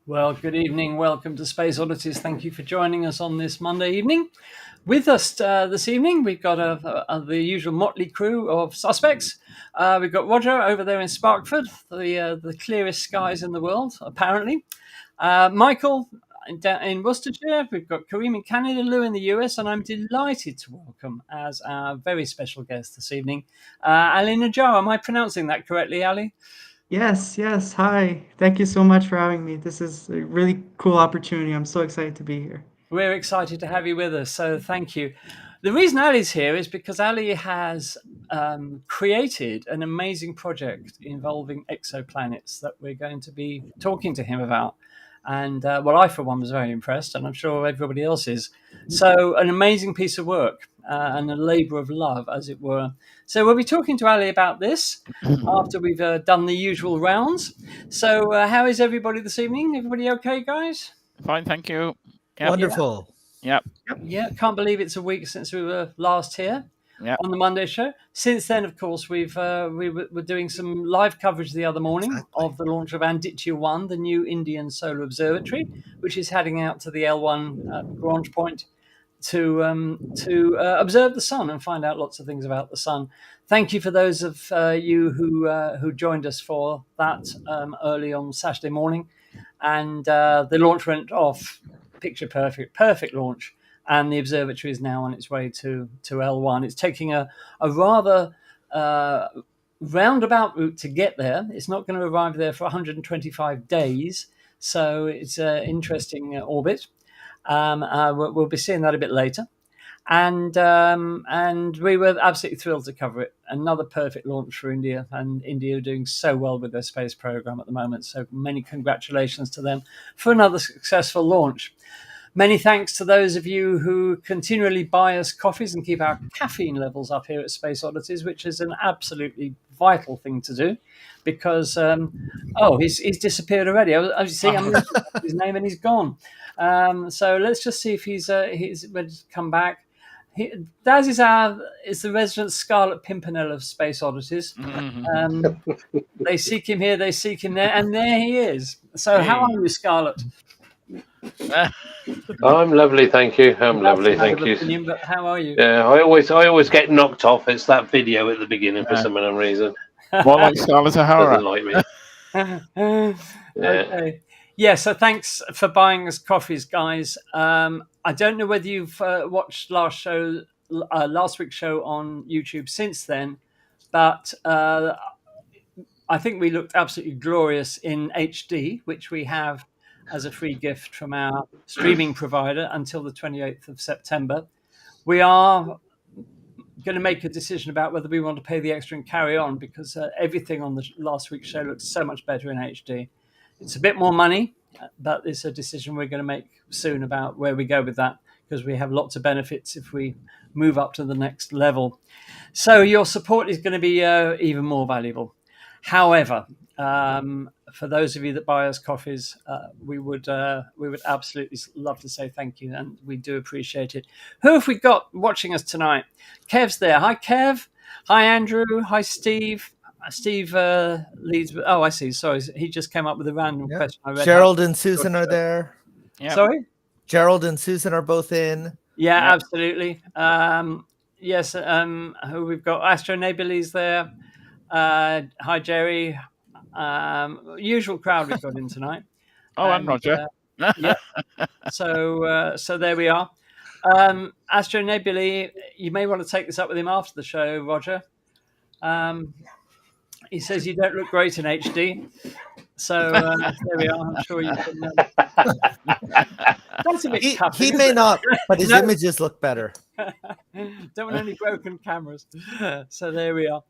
Well, good evening. Welcome to Space Oddities. Thank you for joining us on this Monday evening. With us this evening, we've got the usual motley crew of suspects. We've got Roger over there in Sparkford, the clearest skies in the world, apparently. Michael in Worcestershire. We've got Kareem in Canada, Lou in the US, and I'm delighted to welcome as our very special guest this evening, Ali Najjar. Am I pronouncing that correctly, Ali? Yes, yes. Hi. Thank you so much for having me. This is a really cool opportunity. I'm so excited to be here. We're excited to have you with us, so thank you. The reason Ali's here is because Ali has created an amazing project involving exoplanets that we're going to be talking to him about. And well, I, for one, was very impressed, and I'm sure everybody else is. So, an amazing piece of work and a labor of love, as it were. So, we'll be talking to Ali about this after we've done the usual rounds. So, how is everybody this evening? Everybody okay, guys? Fine, thank you. Yep. Wonderful. Yep. Yeah, can't believe it's a week since we were last here Yep. on the Monday show. Since then, of course, we were doing some live coverage the other morning of the launch of Aditya-1, the new Indian solar observatory, which is heading out to the L1 launch point to observe the sun and find out lots of things about the sun. Thank you for those of you who joined us for that early on Saturday morning, and the launch went off picture perfect launch. And the observatory is now on its way to L1. It's taking a rather roundabout route to get there. It's not going to arrive there for 125 days, so it's an interesting orbit. We'll be seeing that a bit later. And we were absolutely thrilled to cover it. Another perfect launch for India, and India are doing so well with their space program at the moment. So many congratulations to them for another successful launch. Many thanks to those of you who continually buy us coffees and keep our caffeine levels up here at Space Oddities, which is an absolutely vital thing to do, because he's disappeared already. I see, I'm looking at his name and he's gone. So let's just see if he's ready to come back. Daz is the resident Scarlet Pimpernel of Space Oddities. They seek him here, they seek him there, and there he is. So how are you, Scarlet? I'm lovely, thank you. I'm lovely, thank you. Opinion, but how are you? Yeah, I always get knocked off. It's that video at the beginning for some unknown reason. More like Scarlet O'Hara. Doesn't like me. Okay. Yeah, so thanks for buying us coffees, guys. I don't know whether you've watched last week's show on YouTube since then, but I think we looked absolutely glorious in HD, which we have as a free gift from our streaming provider until the 28th of September. We are going to make a decision about whether we want to pay the extra and carry on, because everything on the last week's show looks so much better in HD. It's a bit more money, but it's a decision we're going to make soon about where we go with that, because we have lots of benefits if we move up to the next level. So your support is going to be even more valuable. However, for those of you that buy us coffees, we would absolutely love to say thank you, and we do appreciate it. Who have we got watching us tonight? Kev's there. Hi, Kev. Hi, Andrew. Hi, Steve. Steve leads. Oh, I see. Sorry, he just came up with a random question. Gerald and Susan are there. Yep. Sorry? Gerald and Susan are both in. Yeah, absolutely. Yes. Who we've got? Astro Nebula's there. Hi, Jerry. Usual crowd we've got in tonight. I'm Roger. Yeah. So there we are. Astro Nebula, you may want to take this up with him after the show, Roger. He says you don't look great in HD. So there we are. I'm sure you can. That's a bit tough. He may not, but his images look better. Don't want any broken cameras. So there we are.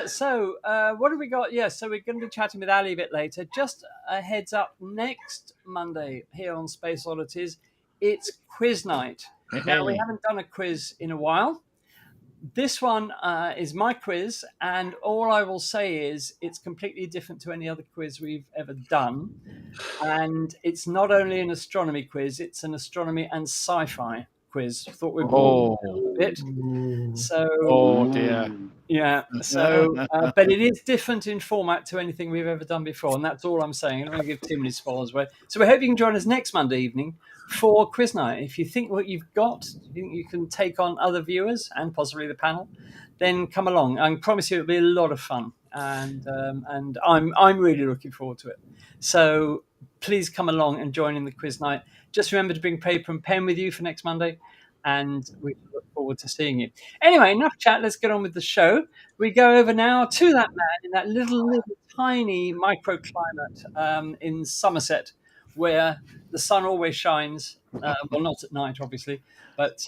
So what have we got? So we're going to be chatting with Ali a bit later. Just a heads up, next Monday here on Space Oddities, it's quiz night. Now, we haven't done a quiz in a while. This one is my quiz, and all I will say is it's completely different to any other quiz we've ever done. And it's not only an astronomy quiz, it's an astronomy and sci-fi quiz. Thought we'd broaden it a little bit. So, Oh dear. yeah. So, but it is different in format to anything we've ever done before, and that's all I'm saying. I don't want to give too many spoilers away. So we hope you can join us next Monday evening for quiz night. If you think what you've got, you think you can take on other viewers and possibly the panel, then come along. I promise you it'll be a lot of fun, and I'm really looking forward to it. So please come along and join in the quiz night. Just remember to bring paper and pen with you for next Monday, and we look forward to seeing you. Anyway, enough chat. Let's get on with the show. We go over now to that man in that little tiny microclimate in Somerset, where the sun always shines. Well, not at night, obviously, but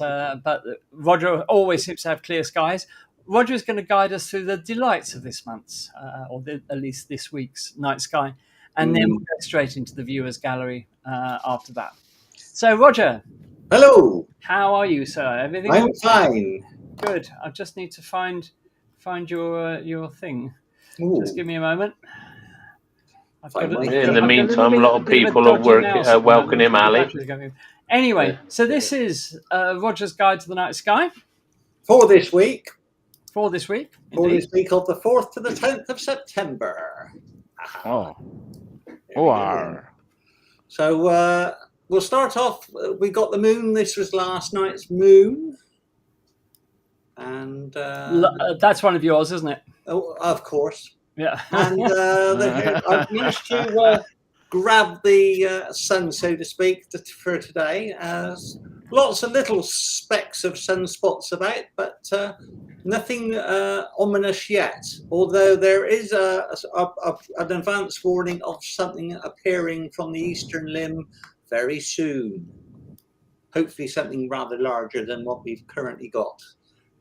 Roger always seems to have clear skies. Roger is going to guide us through the delights of this month's, at least this week's night sky, and then we'll go straight into the viewers' gallery after that. So, Roger. Hello. How are you, sir? Everything? I'm fine. Good. I just need to find your thing. Ooh. Just give me a moment. In the meantime, a lot of people are welcoming Ali. Anyway, so this is Roger's Guide to the Night Sky. For this week. For this week. For this week of the 4th to the 10th of September. Oh. Oh. So we'll start off. We got the moon. This was last night's moon. And that's one of yours, isn't it? Oh, of course. Yeah. And I've managed to grab the sun, so to speak, for today. Lots of little specks of sunspots about, but nothing ominous yet. Although there is an advance warning of something appearing from the eastern limb very soon. Hopefully something rather larger than what we've currently got.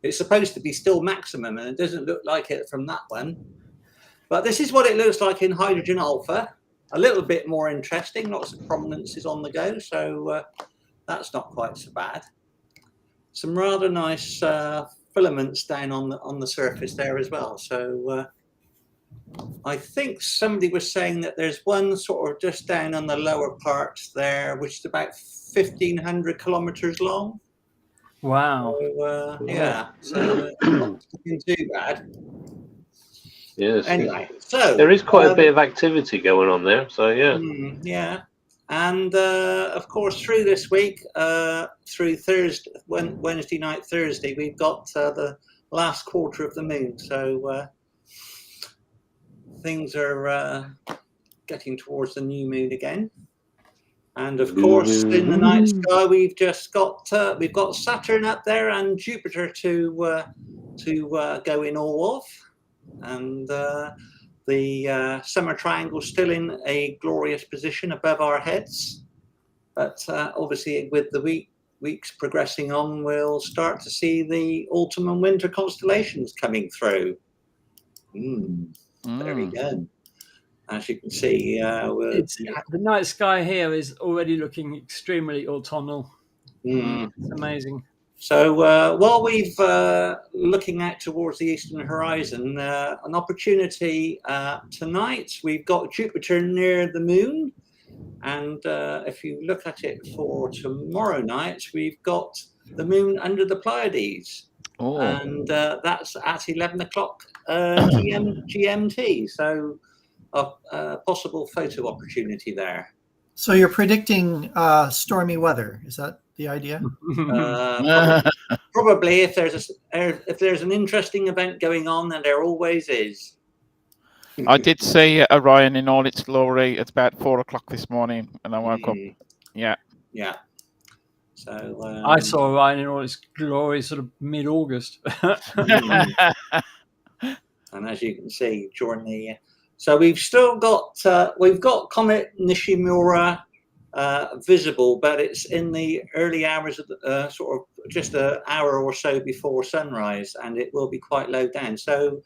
It's supposed to be still maximum, and it doesn't look like it from that one. But this is what it looks like in hydrogen alpha. A little bit more interesting. Lots of prominences on the go, so that's not quite so bad. Some rather nice filaments down on the surface there as well. So I think somebody was saying that there's one sort of just down on the lower part there, which is about 1,500 kilometers long. Wow. So, yeah, so not looking too bad. Yes. Anyway, so there is quite a bit of activity going on there. So yeah. Yeah, and of course through this week, through Thursday, Wednesday night, Thursday, we've got the last quarter of the moon. So things are getting towards the new moon again. And of course, in the night sky, we've got Saturn up there and Jupiter to go in awe of. And the summer triangle still in a glorious position above our heads, but obviously with the weeks progressing on, we'll start to see the autumn and winter constellations coming through. There we go. As you can see, the night sky here is already looking extremely autumnal. It's amazing. So while we've looking out towards the eastern horizon, an opportunity tonight, we've got Jupiter near the moon. And if you look at it for tomorrow night, we've got the moon under the Pleiades. Oh. And that's at 11 o'clock GMT. So a possible photo opportunity there. So you're predicting stormy weather. Is that the idea? Probably if there's an interesting event going on, and there always is. I did see Orion in all its glory at about 4 o'clock this morning, and I woke up. Yeah. So I saw Orion in all its glory, sort of mid-August. And as you can see, during the so we've still got Comet Nishimura visible, but it's in the early hours of the, sort of just an hour or so before sunrise, and it will be quite low down. So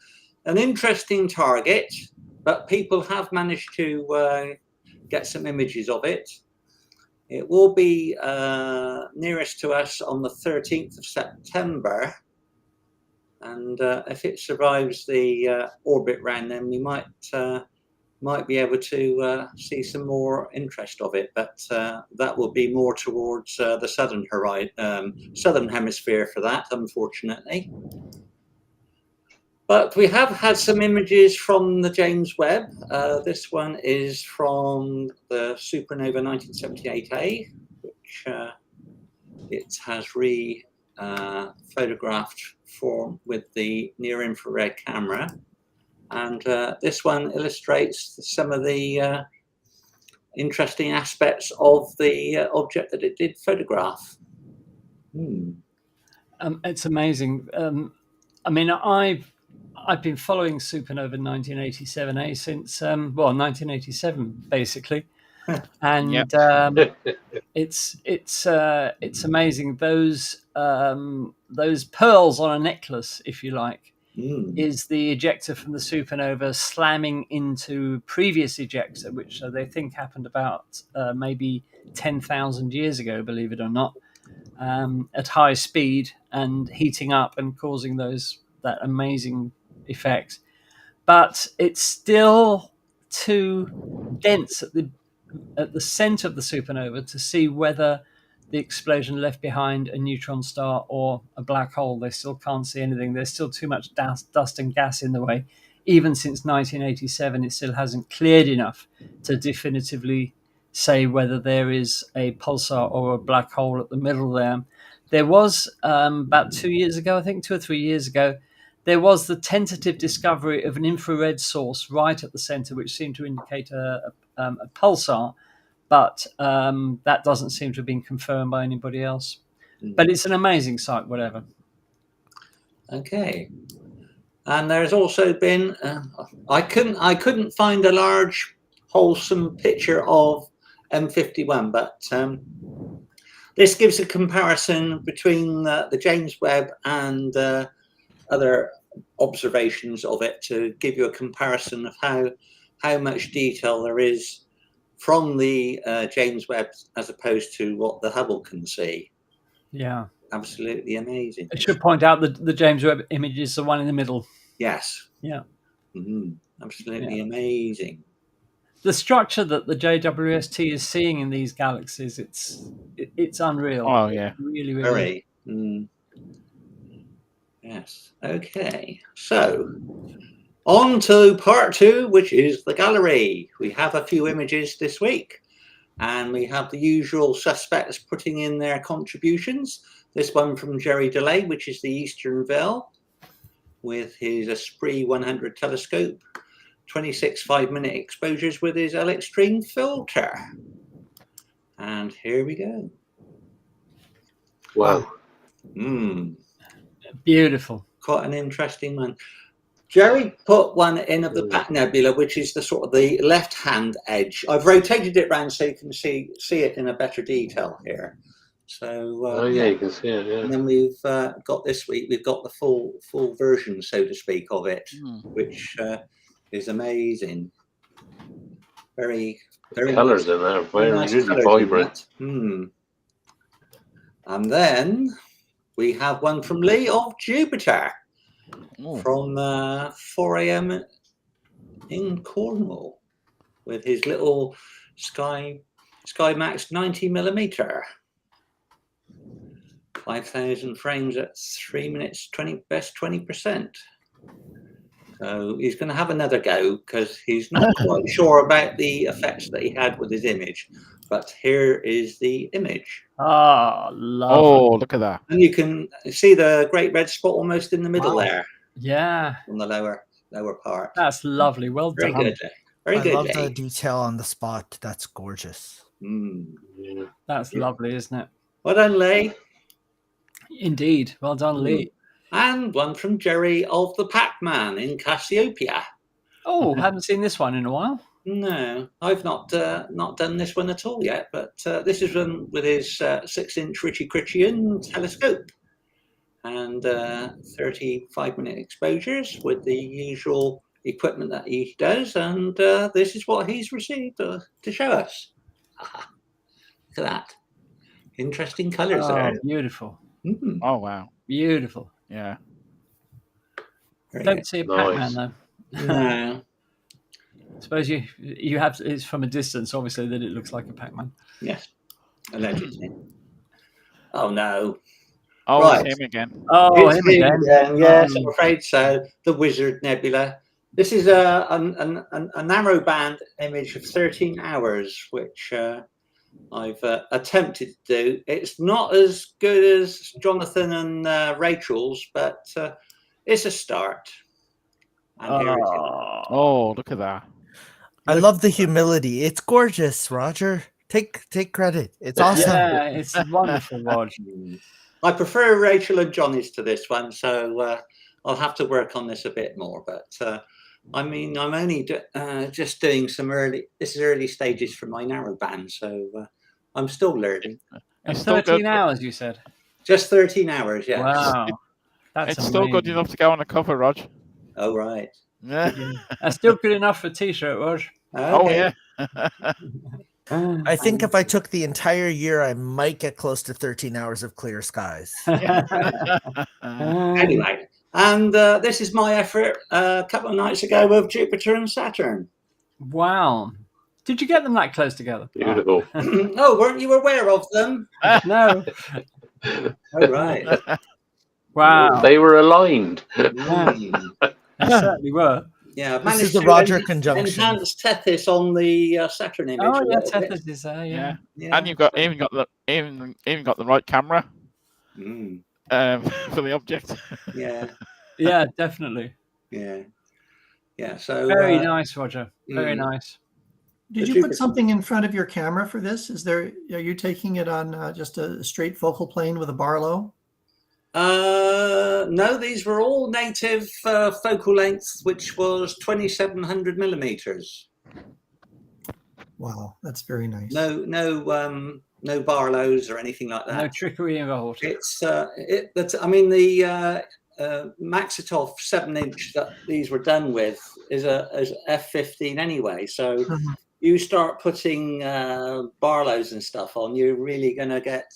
an interesting target, but people have managed to get some images of it. It will be nearest to us on the 13th of September. And if it survives the orbit round, then we might might be able to see some more interest of it, but that will be more towards the southern southern hemisphere for that, unfortunately. But we have had some images from the James Webb. This one is from the supernova 1978A, which it has photographed with the near-infrared camera. And this one illustrates some of the interesting aspects of the object that it did photograph. It's amazing. I mean, I've been following supernova 1987A since 1987 basically, and it's amazing. Those pearls on a necklace, if you like, is the ejector from the supernova slamming into previous ejector, which they think happened about maybe 10,000 years ago, believe it or not, at high speed and heating up and causing that amazing effect. But it's still too dense at the center of the supernova to see whether the explosion left behind a neutron star or a black hole. They still can't see anything. There's still too much dust and gas in the way. Even since 1987, it still hasn't cleared enough to definitively say whether there is a pulsar or a black hole at the middle there. There was, about 2 years ago, I think 2 or 3 years ago, there was the tentative discovery of an infrared source right at the center, which seemed to indicate a pulsar. But that doesn't seem to have been confirmed by anybody else. But it's an amazing sight, whatever. Okay. And there's also been I couldn't find a large wholesome picture of M51, but this gives a comparison between the James Webb and other observations of it to give you a comparison of how much detail there is from the James Webb as opposed to what the Hubble can see. Yeah. Absolutely amazing. I should point out that the James Webb image is the one in the middle. Yes. Yeah. Absolutely amazing. The structure that the JWST is seeing in these galaxies, it's unreal. Oh, yeah. Really, really. Very. Yes. Okay. So, on to part 2, which is the gallery. We have a few images this week, and we have the usual suspects putting in their contributions. This one from Jerry DeLay, which is the Eastern Veil, with his Esprit 100 telescope, 26 5-minute exposures with his L Extreme filter. And here we go. Wow. Beautiful. Quite an interesting one. Jerry put one in of the Bat Nebula, which is the sort of the left-hand edge. I've rotated it around so you can see it in a better detail here. So you can see it. Yeah. And then we've got this week. We've got the full version, so to speak, of it, which is amazing. Very, very colours in there, very nice really vibrant. And then we have one from Lee of Jupiter. From 4 a.m. in Cornwall with his little Sky Max 90mm, 5,000 frames at 3 minutes 20, best 20%. So he's going to have another go because he's not quite sure about the effects that he had with his image. But here is the image. Lovely. Oh, look at that. And you can see the great red spot almost in the middle there. Yeah. On the lower part. That's lovely. Well done. Very good. Very good. I love the detail on the spot. That's gorgeous. That's lovely, isn't it? Well done, Lee. Indeed. Well done, Lee. And one from Jerry of the Pac-Man in Cassiopeia. Oh, haven't seen this one in a while. No, I've not done this one at all yet, but this is one with his 6-inch Ritchie-Chrétien telescope and 35-minute exposures with the usual equipment that he does, and this is what he's received to show us. Look at that. Interesting colours there. Beautiful. Oh, wow. Beautiful. Yeah. Don't see a Pac-Man, though. No. suppose you have it's from a distance, obviously, that it looks like a Pac-Man. Yes, allegedly. Oh no! Oh, Right. it's him again. Oh, It's him him again. again. Yes, I'm Oh. afraid so. The Wizard Nebula. This is a narrow band image of 13 hours, which I've attempted to do. It's not as good as Jonathan and Rachel's, but it's a start. And here it is. Oh, look at that. I love the humility. It's gorgeous, Roger. Take credit. It's awesome. Yeah, it's wonderful, Rog. I prefer Rachel and Johnny's to this one, so I'll have to work on this a bit more. But I mean, I'm only just doing some early stages for my narrow band, so I'm still learning. It's 13 hours, you said. Just 13 hours, yeah. Wow, that's It's still good amazing. enough to go on the cover, Rog. Oh right. Yeah. That's still good enough for a T-shirt, Rog. Oh Okay. yeah. I think if I took the entire year, I might get close to 13 hours of clear skies. Anyway, and this is my effort a couple of nights ago with Jupiter and Saturn. Wow. Did you get them that close together? Beautiful. Oh, weren't you aware of them? No. Oh, right. Wow. They were aligned. Mm. They certainly were. Yeah, I've This managed is the to Roger conjunction. enhance Tethys on the Saturn image. Oh a yeah, little bit. Tethys is there. Yeah. Yeah. Yeah. And you've got even got the right camera Mm. for the object. Yeah, Yeah, definitely. yeah, yeah. So Very nice, Roger. Very mm. nice. Did you put something in front of your camera for this? Are you taking it on just a straight focal plane with a Barlow? No, these were all native focal length, which was 2700 millimeters. Wow, that's very nice. No Barlows or anything like that. No trickery involved. It's I mean the Maxitov 7-inch that these were done with is a f15 anyway. So you start putting Barlows and stuff on, you're really going to get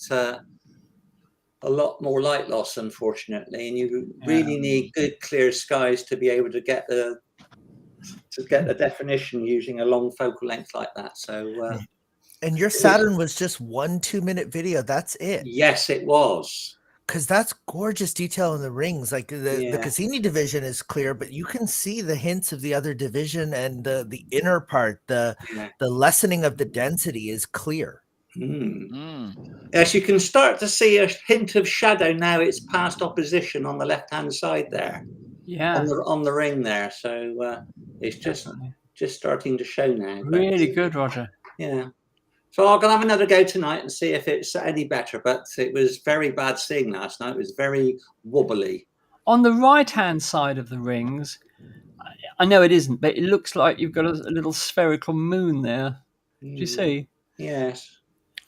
a lot more light loss, unfortunately, and you really need good clear skies to be able to get the definition using a long focal length like that. So. And your Saturn was just 1 2-minute video. That's it. Yes, it was. Because that's gorgeous detail in the rings. Like the Cassini division is clear, but you can see the hints of the other division and the inner part. The lessening of the density is clear. Yes, you can start to see a hint of shadow now. It's past opposition on the left-hand side there. Yeah. On the ring there. So it's just starting to show now. Really good, Roger. Yeah. So I'm going to have another go tonight and see if it's any better. But it was very bad seeing last night. It was very wobbly. On the right-hand side of the rings, I know it isn't, but it looks like you've got a little spherical moon there. Do you see? Yes.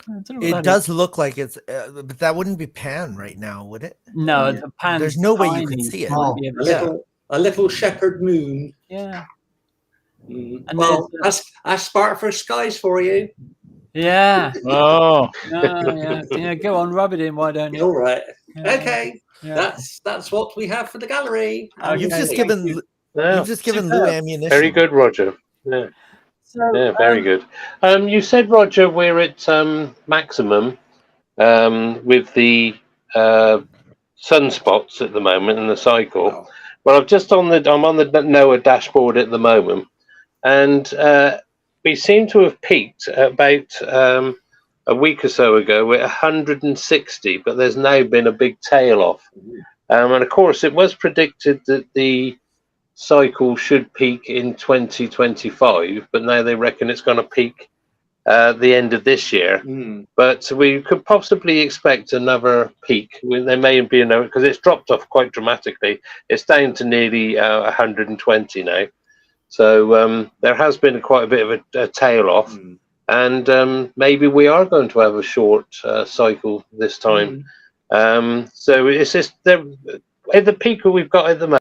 It does look like it's, but that wouldn't be pan right now, would it? No, the pan. There's no way you could see it. A little shepherd moon. Yeah. And well, that's Spark for skies for you. Yeah. Oh. Yeah. Go on, rub it in. Why don't you? All right. Yeah. Okay. Yeah. That's what we have for the gallery. You've just given Lou ammunition. Very good, Roger. Yeah. Very good. You said, Roger, we're at maximum with the sunspots at the moment in the cycle. Oh. Well, I'm on the NOAA dashboard at the moment, and we seem to have peaked about a week or so ago at 160, but there's now been a big tail off. And of course, it was predicted that the cycle should peak in 2025, but now they reckon it's going to peak the end of this year. But we could possibly expect another peak. There may be another, because it's dropped off quite dramatically. It's down to nearly 120 now. So there has been quite a bit of a tail off, and maybe we are going to have a short cycle this time. So it's just at the peak we've got at the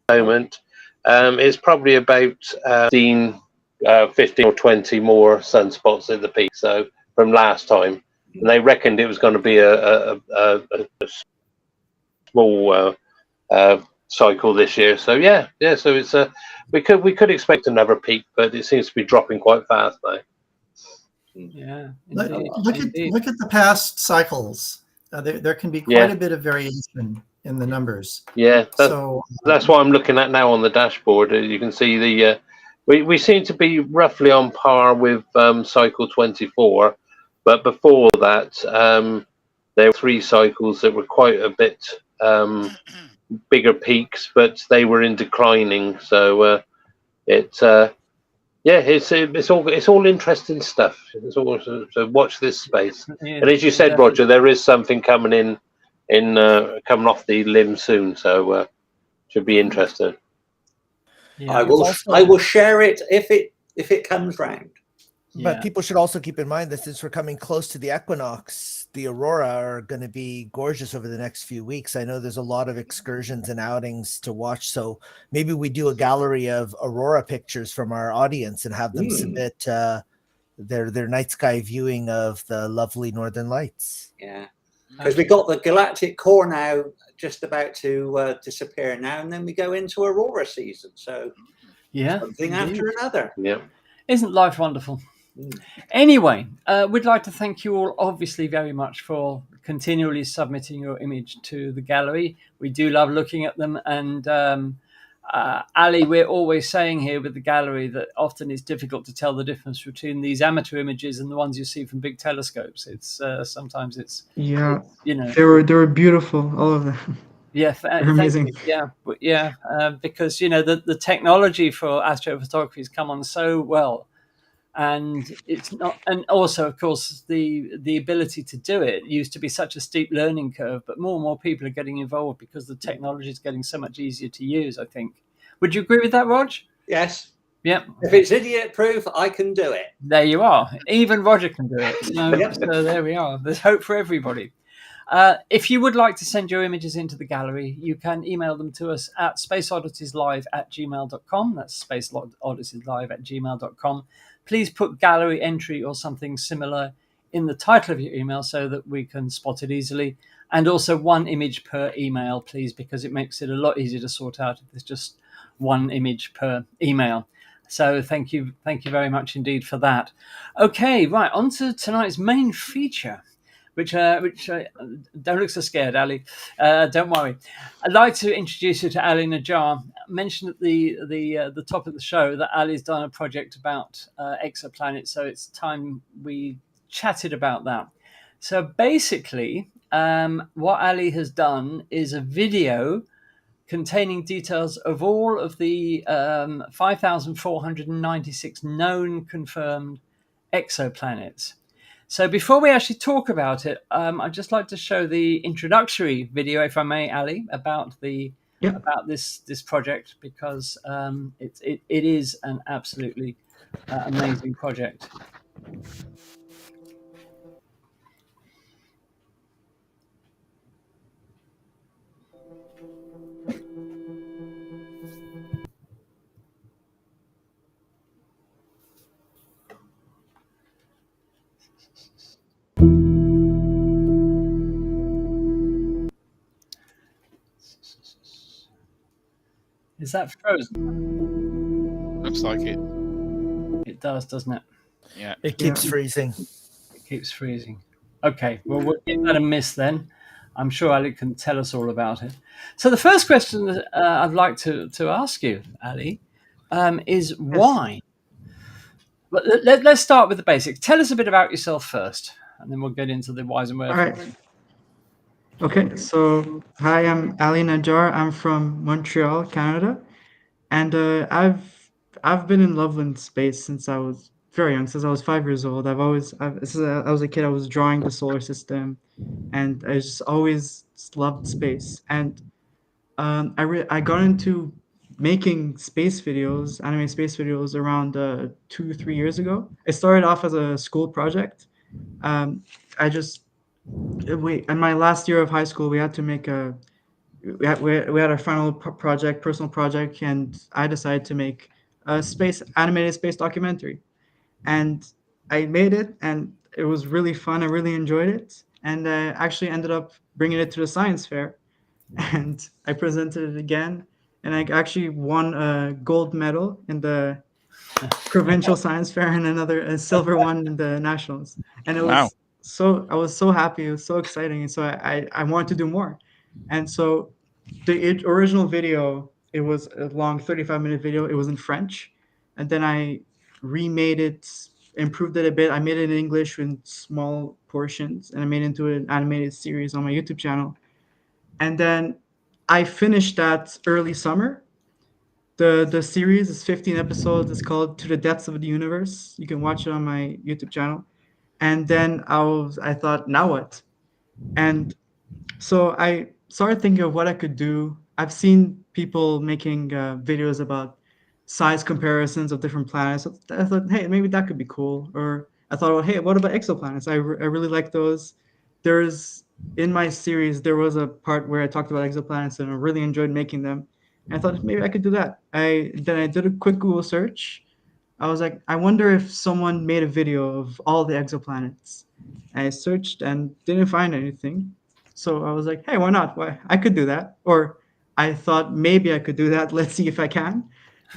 moment is probably about 15 or 20 more sunspots at the peak. So from last time, and they reckoned it was going to be a small cycle this year. So yeah. So it's we could expect another peak, but it seems to be dropping quite fast now. Yeah. Look Indeed. at the past cycles. There can be quite a bit of variation in the numbers. Yeah, so that's what I'm looking at now on the dashboard. You can see the we seem to be roughly on par with cycle 24, but before that there were 3 cycles that were quite a bit bigger peaks, but they were in declining. So it's all interesting stuff. It's all, so watch this space. Yeah, and as you said, Roger, there is something coming coming off the limb soon, so should be interesting. Yeah. I will share it if it comes round. But people should also keep in mind that since we're coming close to the equinox, the aurora are going to be gorgeous over the next few weeks. I know there's a lot of excursions and outings to watch, so maybe we do a gallery of aurora pictures from our audience and have them submit their night sky viewing of the lovely northern lights. Yeah, because we got the galactic core now just about to disappear now, and then we go into aurora season. So something after another. Yeah, isn't life wonderful? Anyway, we'd like to thank you all obviously very much for continually submitting your image to the gallery. We do love looking at them, and Ali, we're always saying here with the gallery that often it's difficult to tell the difference between these amateur images and the ones you see from big telescopes. It's sometimes it's you know, they were beautiful, all of them. Yeah, amazing. Because the technology for astrophotography has come on so well. And it's not, and also, of course, the ability to do it used to be such a steep learning curve, but more and more people are getting involved because the technology is getting so much easier to use, I think. Would you agree with that, Rog? Yes. Yeah. If it's idiot proof, I can do it. There you are. Even Roger can do it. So there we are. There's hope for everybody. If you would like to send your images into the gallery, you can email them to us at spaceodditieslive@gmail.com. That's spaceodditieslive@gmail.com. Please put gallery entry or something similar in the title of your email so that we can spot it easily. And also 1 image per email, please, because it makes it a lot easier to sort out if there's just 1 image per email. So thank you very much indeed for that. Okay, right, on to tonight's main feature. Which don't look so scared, Ali. Don't worry. I'd like to introduce you to Ali Najjar. I mentioned at the top of the show that Ali's done a project about exoplanets, so it's time we chatted about that. So basically, what Ali has done is a video containing details of all of the 5,496 known confirmed exoplanets. So before we actually talk about it, I'd just like to show the introductory video, if I may, Ali, about about this project, because it is an absolutely amazing project. Is that frozen? Looks like it. It does, doesn't it? Yeah. It keeps freezing. It keeps freezing. Okay, well, we'll give that a miss then. I'm sure Ali can tell us all about it. So the first question that I'd like to ask you, Ali, is why? But let's start with the basics. Tell us a bit about yourself first, and then we'll get into the whys and wherefores. All right. Okay, so hi, I'm Ali Najjar. I'm from Montreal, Canada, and I've been in love with space since I was very young, since I was 5 years old. Since I was a kid, I was drawing the solar system, and I just always loved space. And I got into making space videos, animated space videos, around 2-3 years ago. It started off as a school project. In my last year of high school, we had to make we had our final personal project, and I decided to make a animated space documentary, and I made it, and it was really fun. I really enjoyed it, and I actually ended up bringing it to the science fair, and I presented it again, and I actually won a gold medal in the provincial science fair and a silver one in the nationals. And it Wow. was I was so happy. It was so exciting, and so I wanted to do more. And so the original video, it was a long 35-minute video. It was in French, and then I remade it, improved it a bit. I made it in English in small portions, and I made it into an animated series on my YouTube channel. And then I finished that early summer. The series is 15 episodes. It's called To the Depths of the Universe. You can watch it on my YouTube channel. And then I thought, now what? And so I started thinking of what I could do. I've seen people making videos about size comparisons of different planets. So I thought, hey, maybe that could be cool. Or I thought, well, hey, what about exoplanets? I really like those. There's in my series, there was a part where I talked about exoplanets, and I really enjoyed making them. And I thought maybe I could do that. I did a quick Google search. I was like, I wonder if someone made a video of all the exoplanets. I searched and didn't find anything. So I was like, hey, why not? Why I could do that. Or I thought maybe I could do that. Let's see if I can.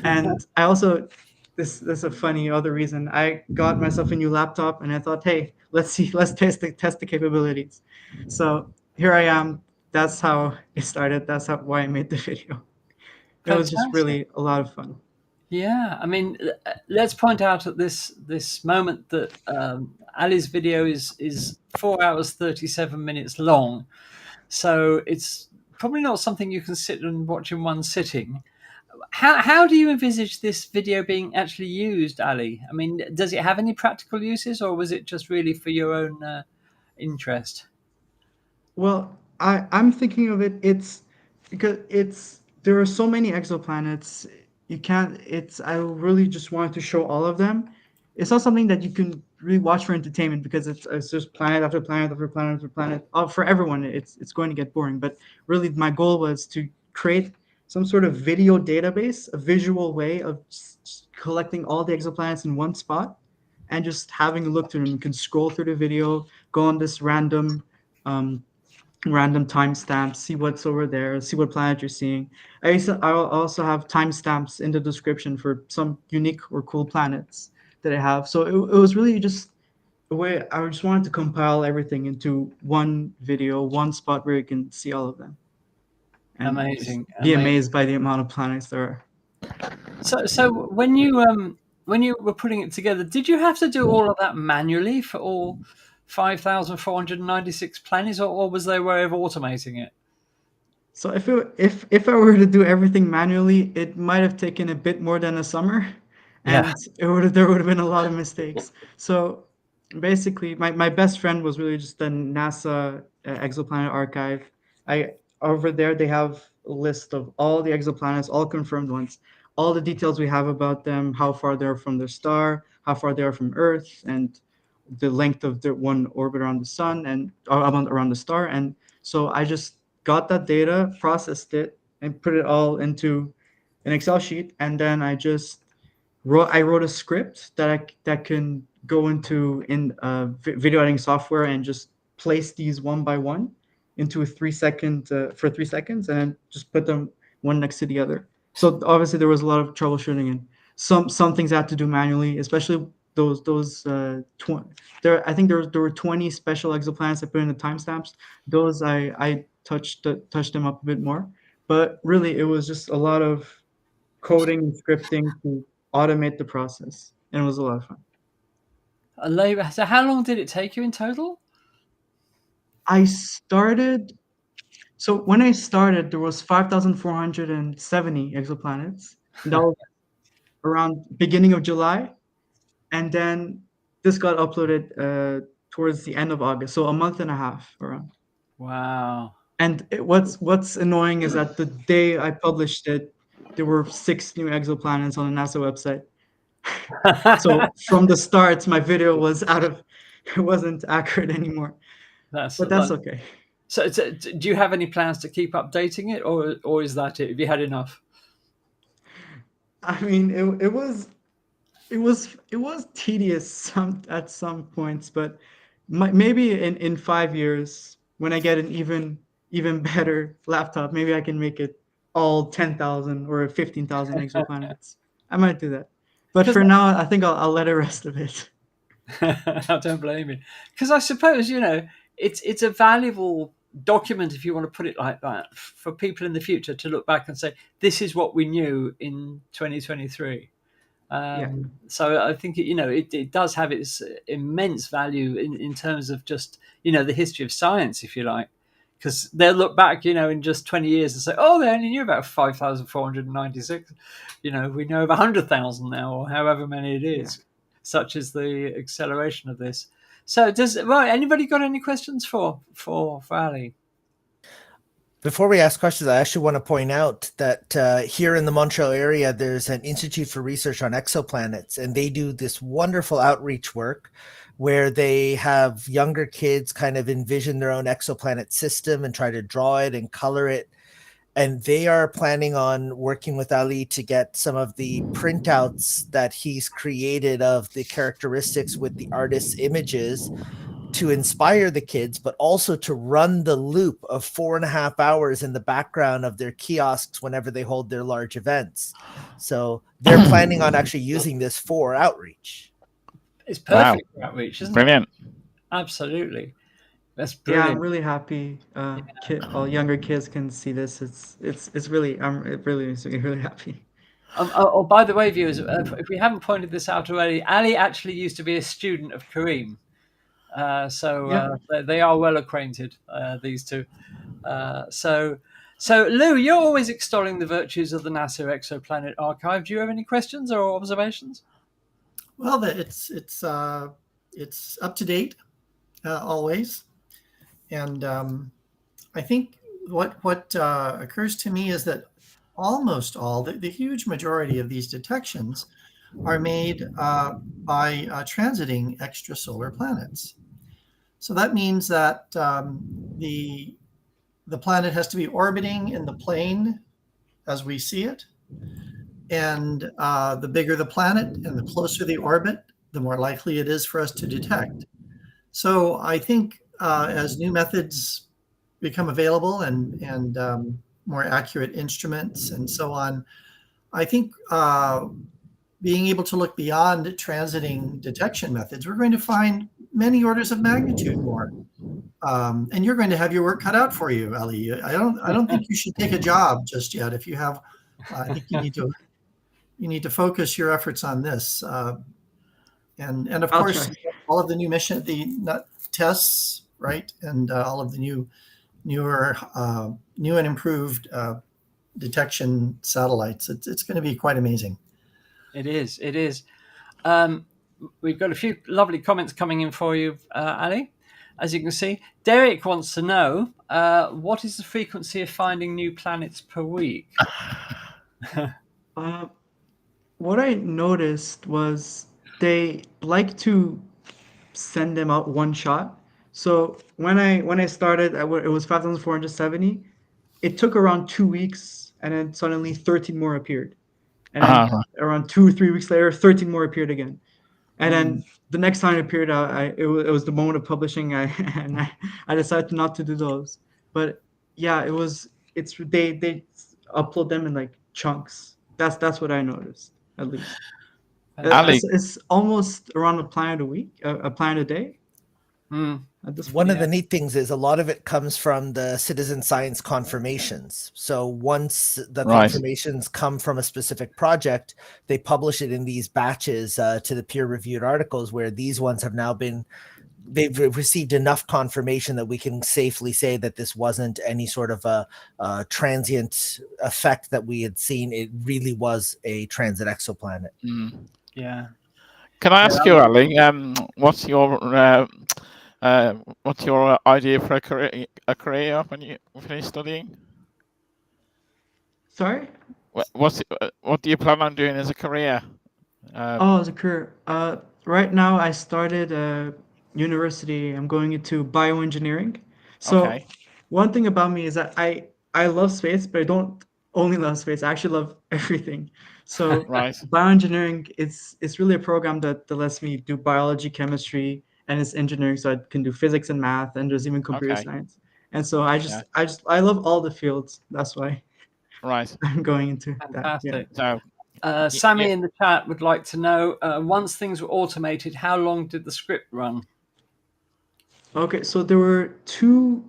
And I also this is a funny other reason. I got myself a new laptop and I thought, hey, let's test the capabilities. So here I am. That's how it started. That's why I made the video. It was just Fantastic. really a lot of fun. Yeah, I mean, let's point out at this moment that Ali's video is 4 hours 37 minutes long, so it's probably not something you can sit and watch in one sitting. How do you envisage this video being actually used, Ali? I mean, does it have any practical uses, or was it just really for your own interest? Well, I'm thinking of it. It's because there are so many exoplanets. You can't. It's I really just wanted to show all of them. It's not something that you can really watch for entertainment because it's just planet after planet after planet after planet. For everyone, it's going to get boring. But really, my goal was to create some sort of video database, a visual way of collecting all the exoplanets in one spot, and just having a look through them. You can scroll through the video, go on this um, random timestamps, see what's over there, see what planet you're seeing. I'll also have timestamps in the description for some unique or cool planets that I have. So it was really just a way I just wanted to compile everything into one video, one spot where you can see all of them. And just Amazing, be amazing. amazed by the amount of planets there are. So when you were putting it together, did you have to do all of that manually for all 5,496 planets, or was there a way of automating it? So if I were to do everything manually, it might have taken a bit more than a summer, Yeah. and there would have been a lot of mistakes. So basically, my best friend was really just the NASA exoplanet archive. I Over there they have a list of all the exoplanets, all confirmed ones, all the details we have about them, how far they're from their star, how far they are from Earth, and the length of the one orbit around the sun and around the star. And so I just got that data, processed it, and put it all into an Excel sheet, and then I wrote a script that can go into video editing software and just place these one by one into a 3 second for 3 seconds, and then just put them one next to the other. So obviously there was a lot of troubleshooting, and some things I had to do manually, especially those there. I think there were 20 special exoplanets I put in the timestamps. Those I touched them up a bit more, but really it was just a lot of coding and scripting to automate the process, and it was a lot of fun. So how long did it take you in total? I started So when I started, there was 5,470 exoplanets. And that was around beginning of July, and then this got uploaded towards the end of August, so a month and a half around. Wow. And what's annoying is that the day I published it, there were 6 new exoplanets on the NASA website. So from the start, my video was it wasn't accurate anymore. That's But that's okay. So, do you have any plans to keep updating it, or is that it? Have you had enough? I mean, it was tedious at some points, but maybe in 5 years when I get an even better laptop, maybe I can make it all 10,000 or 15,000 exoplanets. I might do that. But for now, I think I'll let it rest a bit. I don't blame you. Because I suppose, it's a valuable document, if you want to put it like that, for people in the future to look back and say, this is what we knew in 2023. So I think it does have its immense value in terms of just the history of science, if you like, because they'll look back in just 20 years and say, oh, they only knew about 5,496. We know of 100,000 now, or however many it is. Such is the acceleration of this. So anybody got any questions for Ali? Before we ask questions, I actually want to point out that here in the Montreal area, there's an Institute for Research on Exoplanets, and they do this wonderful outreach work where they have younger kids kind of envision their own exoplanet system and try to draw it and color it. And they are planning on working with Ali to get some of the printouts that he's created of the characteristics with the artist's images to inspire the kids, but also to run the loop of 4.5 hours in the background of their kiosks whenever they hold their large events. So they're planning on actually using this for outreach. It's perfect for outreach, isn't Brilliant. it? Absolutely. That's brilliant. Yeah, I'm really happy. All younger kids can see this. It really makes me really happy. By the way, viewers, if we haven't pointed this out already, Ali actually used to be a student of Kareem. They are well acquainted, these two. So Lou, you're always extolling the virtues of the NASA Exoplanet Archive. Do you have any questions or observations? Well, it's up to date always, and I think what occurs to me is that almost all the huge majority of these detections are made by transiting extrasolar planets. So that means that the planet has to be orbiting in the plane as we see it. And the bigger the planet and the closer the orbit, the more likely it is for us to detect. So I think as new methods become available and more accurate instruments and so on, I think being able to look beyond transiting detection methods, we're going to find many orders of magnitude more. And you're going to have your work cut out for you, Ali. I don't think you should take a job just yet. If you have, I think you need to focus your efforts on this. And of course, all of the new mission, the tests, right, and all of the new and improved detection satellites. It's going to be quite amazing. It is. We've got a few lovely comments coming in for you, Ali. As you can see, Derek wants to know what is the frequency of finding new planets per week? What I noticed was they like to send them out one shot. So when I started, it was 5,470. It took around 2 weeks, and then suddenly 13 more appeared. And then around 2 or 3 weeks later, 13 more appeared again. And then the next time it appeared, it was the moment of publishing, and I decided not to do those. But yeah, they upload them in like chunks. That's what I noticed, at least. It's almost around a planet a week, a planet a day. One of the neat things is a lot of it comes from the citizen science confirmations. So once the confirmations come from a specific project, they publish it in these batches to the peer-reviewed articles, where these ones have now they've received enough confirmation that we can safely say that this wasn't any sort of a transient effect that we had seen. It really was a transit exoplanet. Yeah. Can I ask you, Ali, what's your idea for a career when you finish studying? Sorry? What do you plan on doing as a career? As a career. Right now, I started university. I'm going into bioengineering. So one thing about me is that I love space, but I don't only love space. I actually love everything. So bioengineering, it's really a program that lets me do biology, chemistry, and it's engineering, so I can do physics and math, and there's even computer science. And so I love all the fields. That's why Right. I'm going into Fantastic. that. So Sammy in the chat would like to know, once things were automated, how long did the script run? Okay, so there were 2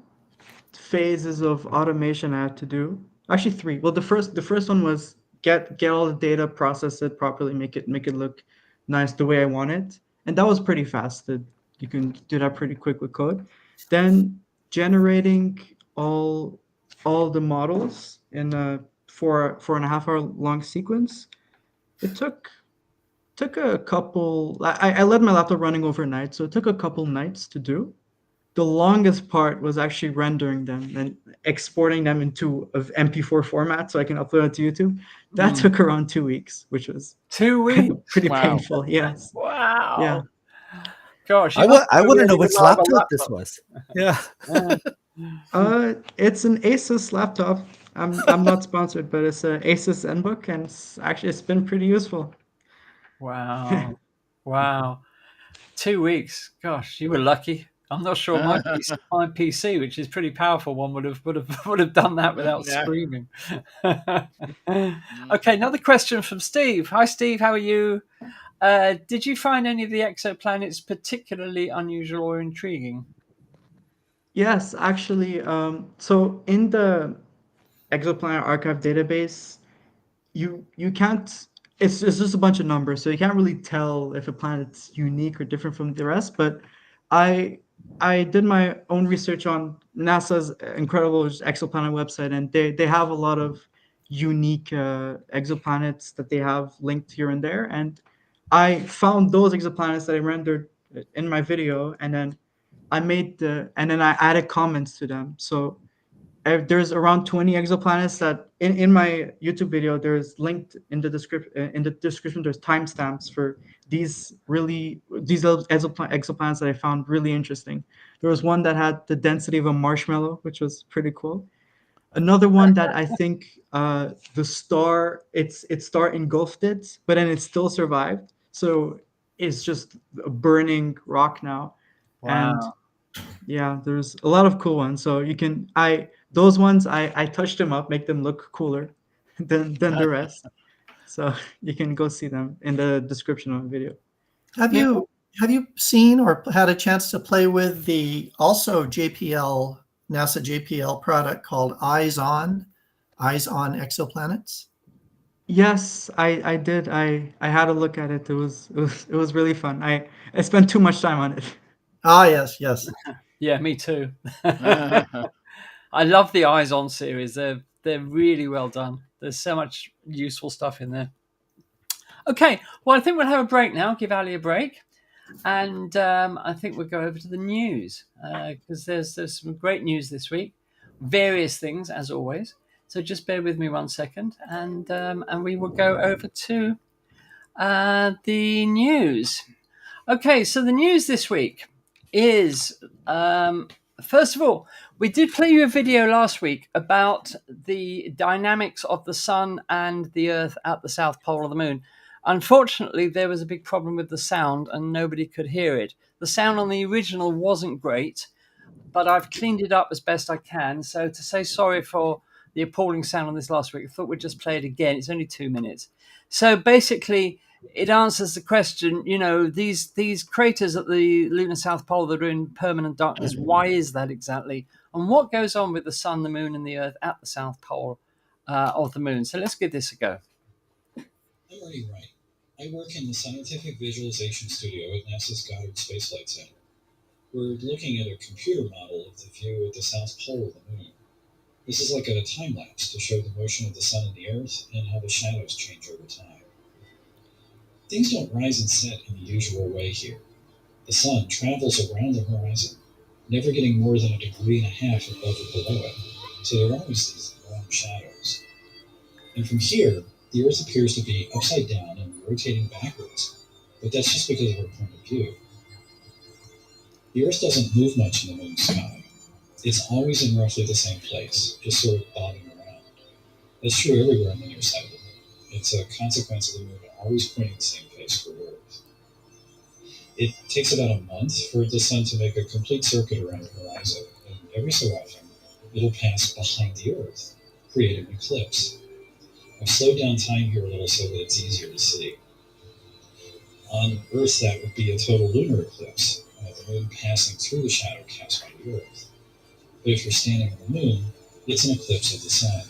phases of automation I had to do. Actually 3. Well, the first one was get all the data, process it properly, make it look nice the way I want it. And that was pretty fast. You can do that pretty quick with code. Then generating all the models in a 4.5 hour long sequence. It took a couple. I let my laptop running overnight, so it took a couple nights to do. The longest part was actually rendering them and exporting them into an MP4 format so I can upload it to YouTube. That took around 2 weeks, which was 2 weeks. pretty Wow. painful. Yes. Wow. Yeah. Gosh, I want to know which laptop this was. Yeah. It's an Asus laptop. I'm not sponsored, but it's an Asus ZenBook, and it's been pretty useful. Wow. Wow. 2 weeks. Gosh, you were lucky. I'm not sure my PC, which is pretty powerful, one would have done that without screaming. Okay, another question from Steve. Hi, Steve. How are you? Did you find any of the exoplanets particularly unusual or intriguing? Yes, actually. So in the Exoplanet Archive database, you can't. It's just a bunch of numbers, so you can't really tell if a planet's unique or different from the rest. But I did my own research on NASA's incredible exoplanet website, and they have a lot of unique exoplanets that they have linked here and there. And I found those exoplanets that I rendered in my video, and then I added comments to them. So there's around 20 exoplanets that in my YouTube video there's linked in the description there's timestamps for these exoplanets that I found really interesting. There was one that had the density of a marshmallow, which was pretty cool. Another one that I think the star its star engulfed it, but then it still survived. So it's just a burning rock now. Wow. And yeah, there's a lot of cool ones. So you can those ones I touched them up, make them look cooler than the rest. So you can go see them in the description of the video. Have you seen or had a chance to play with the also NASA JPL product called Eyes On Exoplanets? Yes, I did. I had a look at it. It was really fun. I spent too much time on it. Ah, yes. Yeah, me too. I love the Eyes On series. They're really well done. There's so much useful stuff in there. Okay, well, I think we'll have a break now. Give Ali a break, and I think we'll go over to the news because there's some great news this week. Various things, as always. So just bear with me 1 second, and we will go over to the news. Okay, so the news this week is, first of all, we did play you a video last week about the dynamics of the sun and the Earth at the South Pole of the Moon. Unfortunately, there was a big problem with the sound and nobody could hear it. The sound on the original wasn't great, but I've cleaned it up as best I can. So to say sorry for the appalling sound on this last week, I thought we'd just play it again. It's only 2 minutes. So basically, it answers the question, these craters at the lunar South Pole that are in permanent darkness, why is that exactly? And what goes on with the sun, the moon, and the Earth at the South Pole of the moon? So let's give this a go. I'm Ernie Wright. I work in the Scientific Visualization Studio at NASA's Goddard Space Flight Center. We're looking at a computer model of the view at the South Pole of the moon. This is like a time-lapse to show the motion of the sun and the Earth and how the shadows change over time. Things don't rise and set in the usual way here. The sun travels around the horizon, never getting more than 1.5 degrees above or below it, so there are always these long shadows. And from here, the Earth appears to be upside down and rotating backwards, but that's just because of our point of view. The Earth doesn't move much in the moon's sky. It's always in roughly the same place, just sort of bobbing around. That's true everywhere on the near side of the moon. It's a consequence of the moon always pointing the same place for Earth. It takes about a month for the sun to make a complete circuit around the horizon, and every so often, It'll pass behind the Earth, creating an eclipse. I've slowed down time here a little so that it's easier to see. On Earth, that would be a total lunar eclipse, the moon passing through the shadow cast by the Earth. But if you're standing on the moon, it's an eclipse of the sun.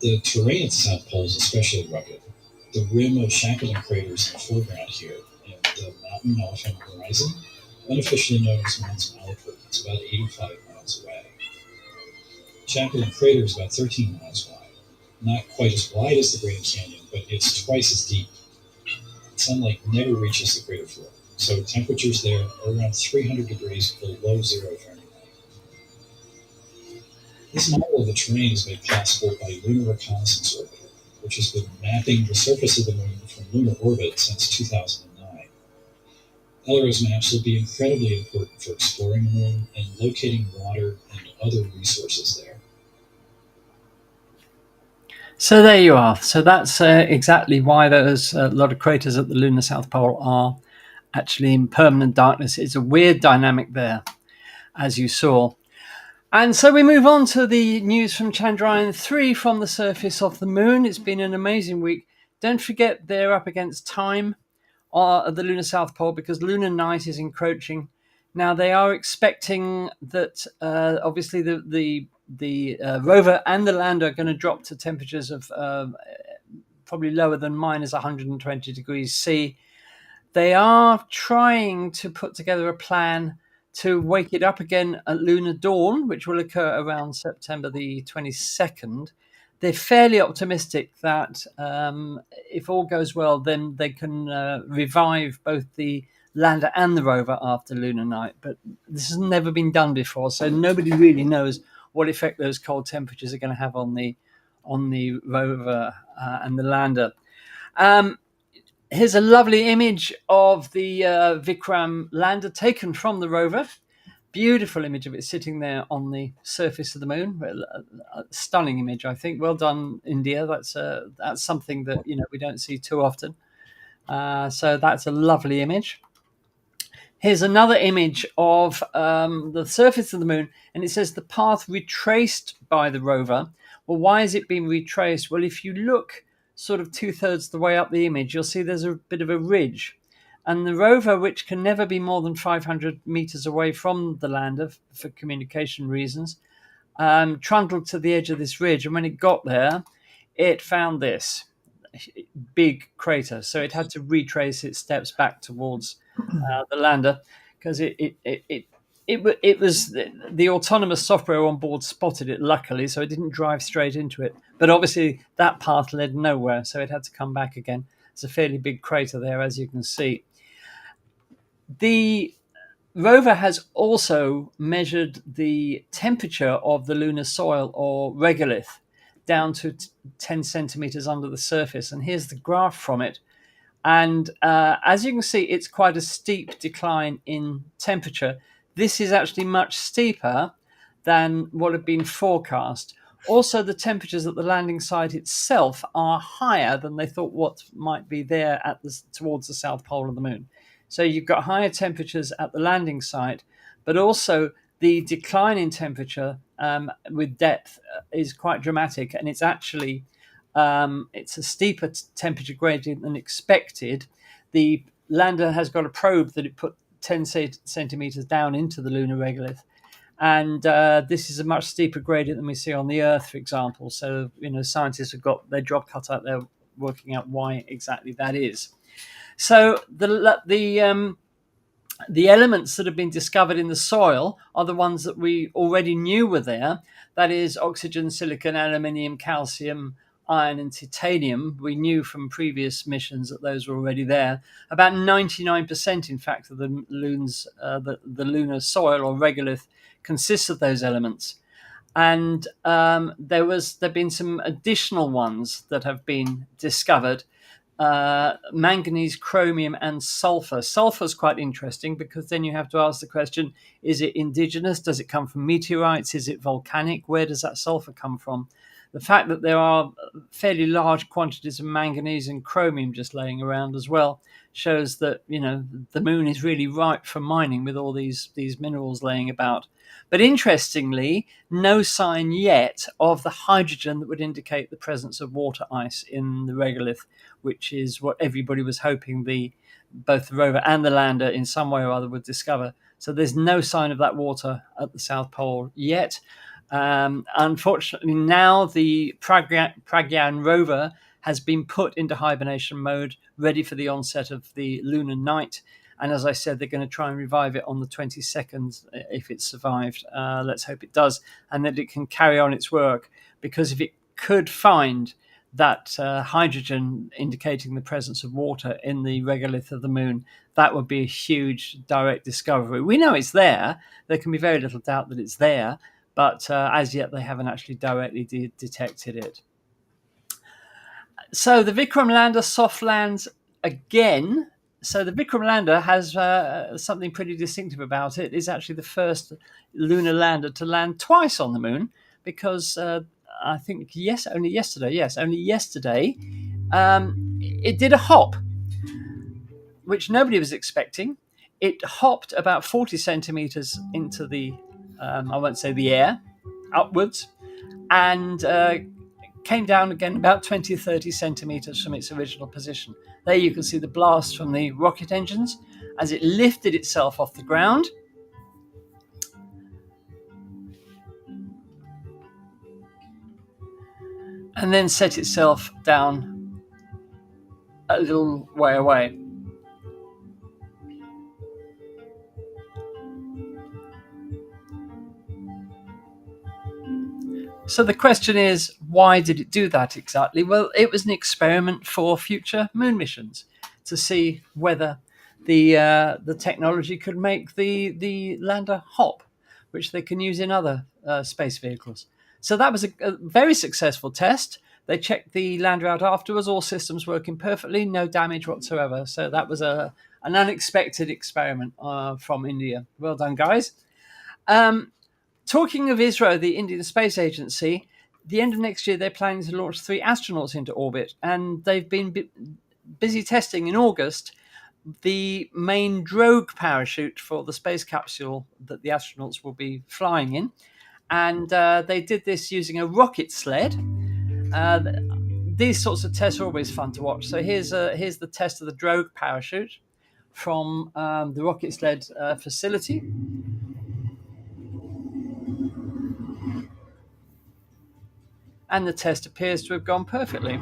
The terrain at the South Pole is especially rugged. The rim of Shackleton craters in the foreground here, and the mountain off on the horizon, unofficially known as Mons Malapert, is about 85 miles away. Shackleton crater is about 13 miles wide. Not quite as wide as the Grand Canyon, but it's twice as deep. Sunlight never reaches the crater floor, so temperatures there are around 300 degrees below 0 Fahrenheit. This model of the terrain is made possible by Lunar Reconnaissance Orbiter, which has been mapping the surface of the moon from lunar orbit since 2009. LRO's maps will be incredibly important for exploring the moon and locating water and other resources there. So there you are. So that's exactly why there's a lot of craters at the lunar South Pole are actually in permanent darkness. It's a weird dynamic there, as you saw. And so we move on to the news from Chandrayaan 3 from the surface of the moon. It's been an amazing week. Don't forget they're up against time at the lunar South Pole because lunar night is encroaching. Now they are expecting that obviously the rover and the lander are going to drop to temperatures of probably lower than minus 120 degrees C. They are trying to put together a plan to wake it up again at lunar dawn, which will occur around September the 22nd. They're fairly optimistic that if all goes well, then they can revive both the lander and the rover after lunar night. But this has never been done before, so nobody really knows what effect those cold temperatures are going to have on the rover and the lander. Here's a lovely image of the Vikram Lander taken from the rover. Beautiful image of it sitting there on the surface of the moon. A stunning image, I think. Well done, India. That's something that we don't see too often. So that's a lovely image. Here's another image of the surface of the moon, and it says the path retraced by the rover. Well, why is it being retraced? Well, if you look sort of 2/3 the way up the image, you'll see there's a bit of a ridge. And the rover, which can never be more than 500 meters away from the lander for communication reasons, trundled to the edge of this ridge. And when it got there, it found this big crater. So it had to retrace its steps back towards the lander because it was the autonomous software on board spotted it, luckily, so it didn't drive straight into it. But obviously that path led nowhere, so it had to come back again. It's a fairly big crater there, as you can see. The rover has also measured the temperature of the lunar soil, or regolith, down to 10 centimeters under the surface. And here's the graph from it. And as you can see, it's quite a steep decline in temperature. This is actually much steeper than what had been forecast. Also, the temperatures at the landing site itself are higher than they thought what might be there towards the South Pole of the moon. So you've got higher temperatures at the landing site, but also the decline in temperature with depth is quite dramatic, and it's actually it's a steeper temperature gradient than expected. The lander has got a probe that it put 10 centimeters down into the lunar regolith, and this is a much steeper gradient than we see on the Earth, for example. So scientists have got their job cut out there working out why exactly that is. So the elements that have been discovered in the soil are the ones that we already knew were there. That is oxygen, silicon, aluminium, calcium, iron, and titanium. We knew from previous missions that those were already there. About 99%, in fact, of the lunar soil or regolith consists of those elements. And there've been some additional ones that have been discovered. Manganese, chromium, and sulfur. Sulfur is quite interesting because then you have to ask the question, is it indigenous? Does it come from meteorites? Is it volcanic? Where does that sulfur come from? The fact that there are fairly large quantities of manganese and chromium just laying around as well shows that, you know, the moon is really ripe for mining with all these minerals laying about. But interestingly, no sign yet of the hydrogen that would indicate the presence of water ice in the regolith, which is what everybody was hoping both the rover and the lander in some way or other would discover. So there's no sign of that water at the South Pole yet. Unfortunately, now the Pragyan rover has been put into hibernation mode, ready for the onset of the lunar night. And as I said, they're going to try and revive it on the 22nd if it survived. Let's hope it does, and that it can carry on its work. Because if it could find that hydrogen indicating the presence of water in the regolith of the moon, that would be a huge direct discovery. We know it's there. There can be very little doubt that it's there, but as yet they haven't actually directly detected it. So the Vikram Lander soft lands again. So the Vikram Lander has something pretty distinctive about it. It's actually the first lunar lander to land twice on the moon, because I think only yesterday, it did a hop, which nobody was expecting. It hopped about 40 centimeters into the, I won't say the air, upwards, and came down again about 20 or 30 centimeters from its original position. There you can see the blast from the rocket engines as it lifted itself off the ground. And then set itself down a little way away. So the question is, why did it do that exactly? Well, it was an experiment for future moon missions to see whether the technology could make the lander hop, which they can use in other space vehicles. So that was a very successful test. They checked the lander out afterwards, all systems working perfectly, no damage whatsoever. So that was an unexpected experiment from India. Well done, guys. Talking of ISRO, the Indian Space Agency, the end of next year, they're planning to launch 3 astronauts into orbit. And they've been busy testing in August the main drogue parachute for the space capsule that the astronauts will be flying in. And they did this using a rocket sled. These sorts of tests are always fun to watch. So here's the test of the drogue parachute from the rocket sled facility. And the test appears to have gone perfectly.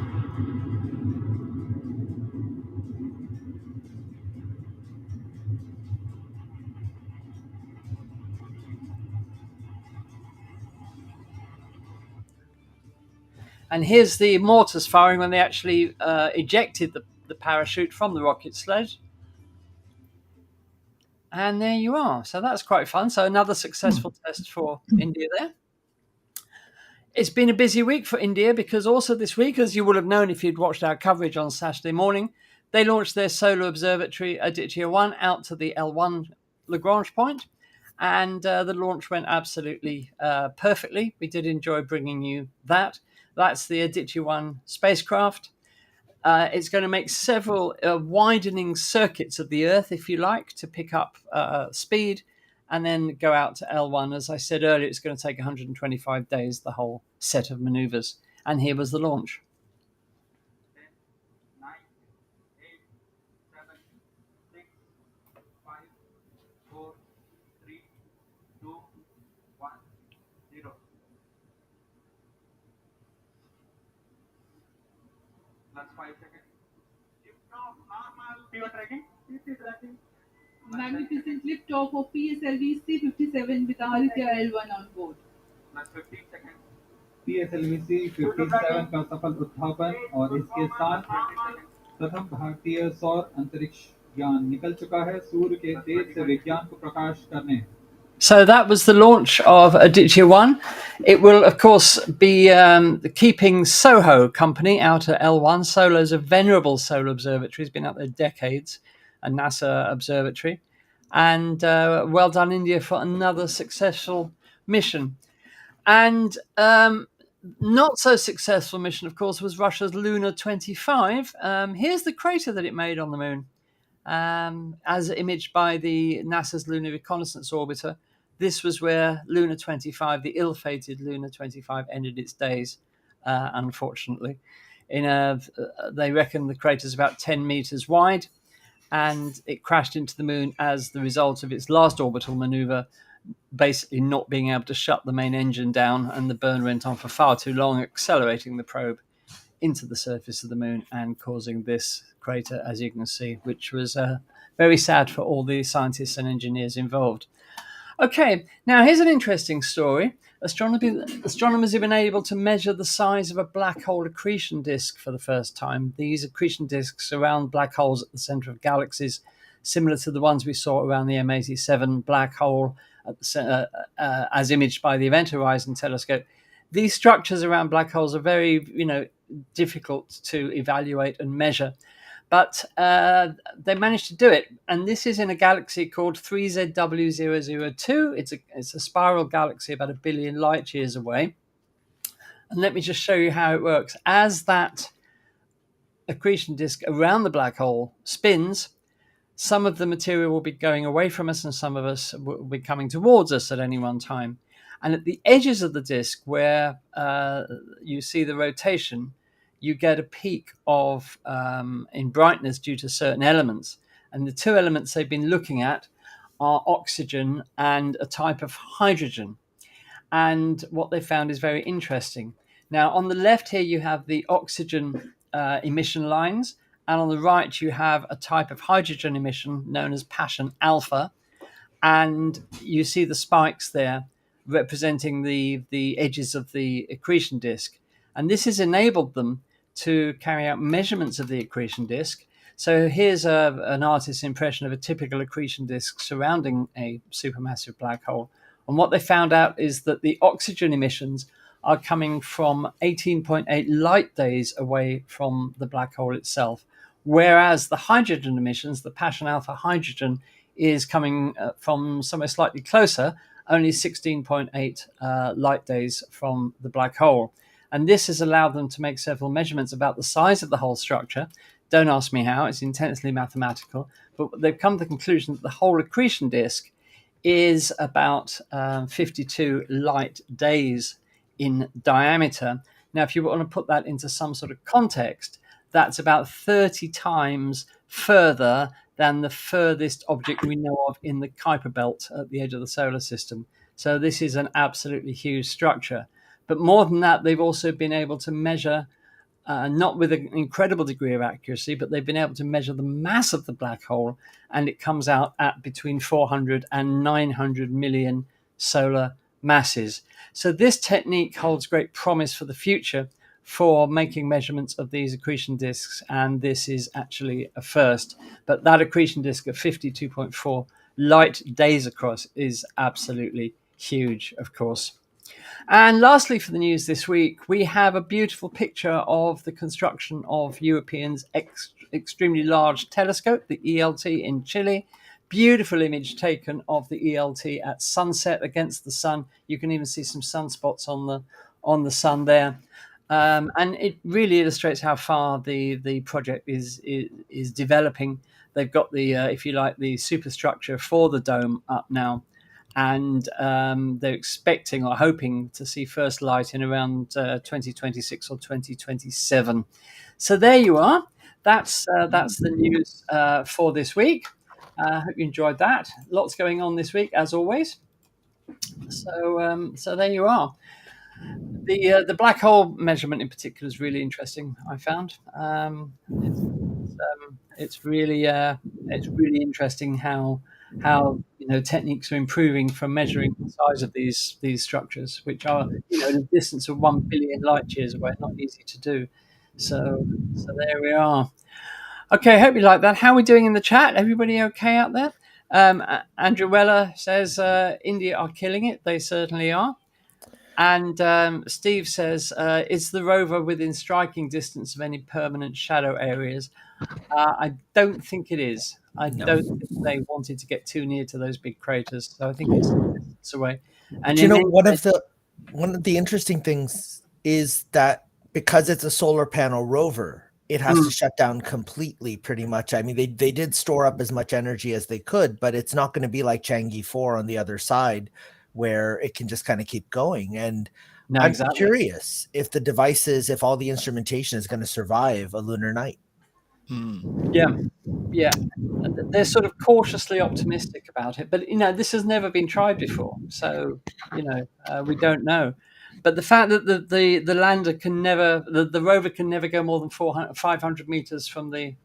And here's the mortars firing when they actually ejected the parachute from the rocket sled. And there you are. So that's quite fun. So another successful test for India there. It's been a busy week for India, because also this week, as you would have known if you'd watched our coverage on Saturday morning, they launched their solar observatory Aditya 1 out to the L1 Lagrange point. And the launch went absolutely perfectly. We did enjoy bringing you that. That's the Aditya 1 spacecraft. It's going to make several widening circuits of the Earth, if you like, to pick up speed and then go out to L1. As I said earlier, it's going to take 125 days, the whole set of maneuvers. And here was the launch. 10, 9, 8, 7, 6, 5, 4, 3, 2, 1, 0. Plus 5 seconds. Liftoff, normal. Pivot tracking. This is tracking. Magnificent liftoff of PSLV C-57 with Aditya L1 on board. Plus 15 seconds. PSLV C-57 का सफल उत्थापन और इसके साथ प्रथम भारतीय सौर अंतरिक्ष यान निकल चुका है सूर्य के तेज से विज्ञान को प्रकाश करने. So that was the launch of Aditya 1. It will, of course, be keeping SOHO company out at L1. SOLO is a venerable solar observatory. It's been out there decades, a NASA observatory. And well done, India, for another successful mission. And not so successful mission, of course, was Russia's Luna 25. Here's the crater that it made on the moon, as imaged by the NASA's Lunar Reconnaissance Orbiter. This was where Luna 25, the ill-fated Luna 25, ended its days, unfortunately. They reckon the crater is about 10 meters wide, and it crashed into the moon as the result of its last orbital maneuver, basically not being able to shut the main engine down, and the burn went on for far too long, accelerating the probe into the surface of the moon and causing this crater, as you can see, which was very sad for all the scientists and engineers involved. Okay, now here's an interesting story. Astronomers have been able to measure the size of a black hole accretion disk for the first time. These accretion disks surround black holes at the center of galaxies, similar to the ones we saw around the M87 black hole as imaged by the Event Horizon Telescope. These structures around black holes are very, difficult to evaluate and measure, but they managed to do it. And this is in a galaxy called 3ZW002. It's a spiral galaxy about 1 billion light years away. And let me just show you how it works. As that accretion disk around the black hole spins, some of the material will be going away from us and some of us will be coming towards us at any one time. And at the edges of the disk where you see the rotation, you get a peak of in brightness due to certain elements. And the two elements they've been looking at are oxygen and a type of hydrogen. And what they found is very interesting. Now, on the left here, you have the oxygen emission lines. And on the right, you have a type of hydrogen emission known as Passion Alpha. And you see the spikes there representing the edges of the accretion disk. And this has enabled them to carry out measurements of the accretion disk. So here's an artist's impression of a typical accretion disk surrounding a supermassive black hole. And what they found out is that the oxygen emissions are coming from 18.8 light days away from the black hole itself, whereas the hydrogen emissions, the Passion Alpha hydrogen, is coming from somewhere slightly closer, only 16.8 light days from the black hole. And this has allowed them to make several measurements about the size of the whole structure. Don't ask me how, it's intensely mathematical, but they've come to the conclusion that the whole accretion disk is about 52 light days in diameter. Now, if you want to put that into some sort of context, that's about 30 times further than the furthest object we know of in the Kuiper belt at the edge of the solar system. So this is an absolutely huge structure. But more than that, they've also been able to measure, not with an incredible degree of accuracy, but they've been able to measure the mass of the black hole, and it comes out at between 400 and 900 million solar masses. So this technique holds great promise for the future for making measurements of these accretion disks, and this is actually a first. But that accretion disk of 52.4 light days across is absolutely huge, of course. And lastly, for the news this week, we have a beautiful picture of the construction of Europeans' extremely large telescope, the ELT in Chile. Beautiful image taken of the ELT at sunset against the sun. You can even see some sunspots on the sun there. And it really illustrates how far the project is developing. They've got the, if you like, the superstructure for the dome up now. And they're expecting or hoping to see first light in around 2026 or 2027. So there you are. That's the news for this week. I hope you enjoyed that. Lots going on this week, as always. So there you are. The black hole measurement in particular is really interesting, I found. It's really interesting how techniques are improving from measuring the size of these structures, which are at a distance of 1 billion light years away, not easy to do. So there we are. Okay, hope you like that. How are we doing in the chat? Everybody okay out there? Andrew Weller says India are killing it. They certainly are. And Steve says, is the rover within striking distance of any permanent shadow areas? I don't think it is. I don't think they wanted to get too near to those big craters. So I think it's away. And one of the interesting things is that because it's a solar panel rover, it has to shut down completely, pretty much. I mean, they did store up as much energy as they could, but it's not going to be like Changi 4 on the other side, where it can just kind of keep going. And No, I'm exactly. curious if the devices, if all the instrumentation is going to survive a lunar night. Yeah. They're sort of cautiously optimistic about it, but this has never been tried before, so we don't know. But the fact that the lander can never, the rover can never go more than 500 meters from the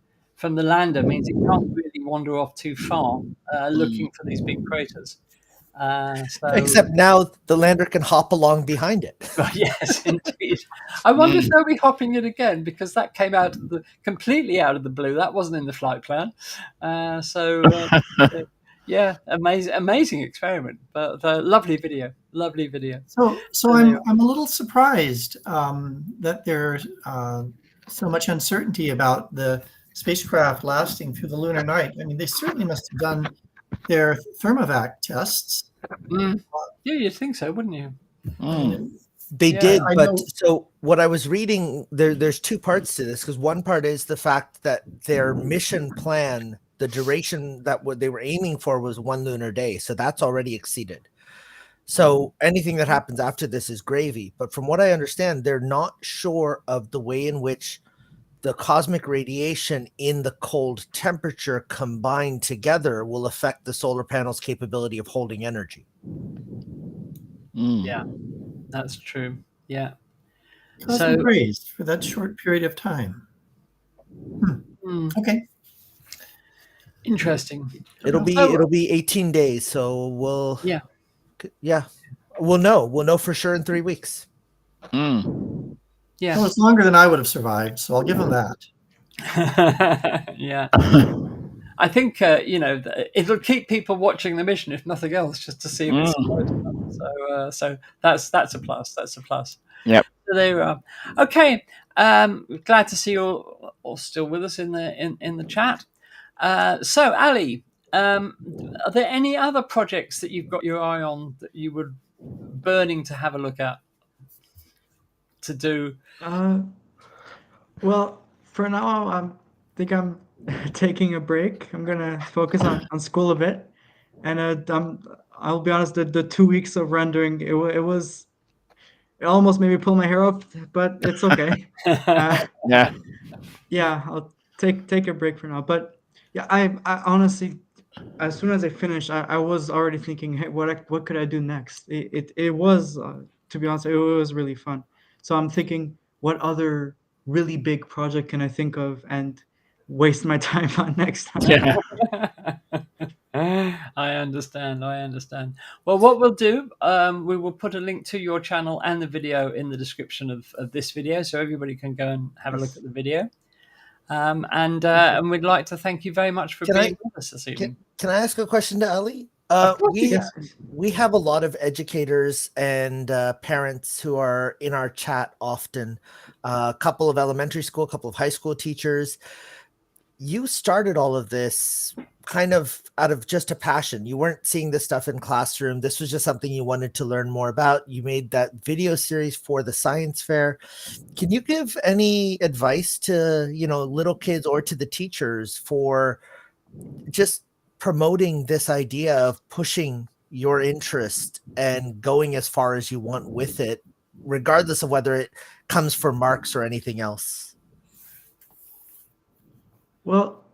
lander means it can't really wander off too far looking for these big craters. Except now the lander can hop along behind it. Yes, indeed. I wonder if they'll be hopping it again, because that came completely out of the blue. That wasn't in the flight plan. Yeah, amazing experiment, but lovely video. So I'm a little surprised that there's so much uncertainty about the spacecraft lasting through the lunar night. I mean, they certainly must have done their thermovac tests. Yeah, you'd think so, wouldn't you? They did, but so what I was reading, there's two parts to this, because one part is the fact that their mission plan, the duration that what they were aiming for was 1 lunar day, so that's already exceeded. So anything that happens after this is gravy. But from what I understand, they're not sure of the way in which the cosmic radiation in the cold temperature combined together will affect the solar panel's capability of holding energy. Yeah, that's true. Yeah. Cosmic rays for that short period of time. Okay. Interesting. It'll be 18 days, so we'll we'll know for sure in 3 weeks. Yeah. Well, it's longer than I would have survived, so I'll give them that. Yeah. I think it'll keep people watching the mission, if nothing else, just to see if it's so that's a plus. That's a plus. Yep. So there you are. Okay. Glad to see you all still with us in the chat. So Ali, are there any other projects that you've got your eye on that you were burning to have a look at, to do? Well, for now, I think I'm taking a break. I'm gonna focus on school a bit, and I'll be honest. The 2 weeks of rendering, it almost made me pull my hair up, but it's okay. Yeah, I'll take a break for now. But yeah, I honestly, as soon as I finished, I was already thinking, hey, what could I do next? It was, to be honest, it was really fun. So I'm thinking, what other really big project can I think of and waste my time on next time? Yeah. I understand. Well, what we'll do, we will put a link to your channel and the video in the description of this video, so everybody can go and have a look at the video. And we'd like to thank you very much for being with us this evening. Can I ask a question to Ali? We have a lot of educators and parents who are in our chat often. A couple of elementary school, a couple of high school teachers. You started all of this kind of out of just a passion. You weren't seeing this stuff in classroom. This was just something you wanted to learn more about. You made that video series for the science fair. Can you give any advice to, little kids or to the teachers for just promoting this idea of pushing your interest and going as far as you want with it, regardless of whether it comes for marks or anything else? Well,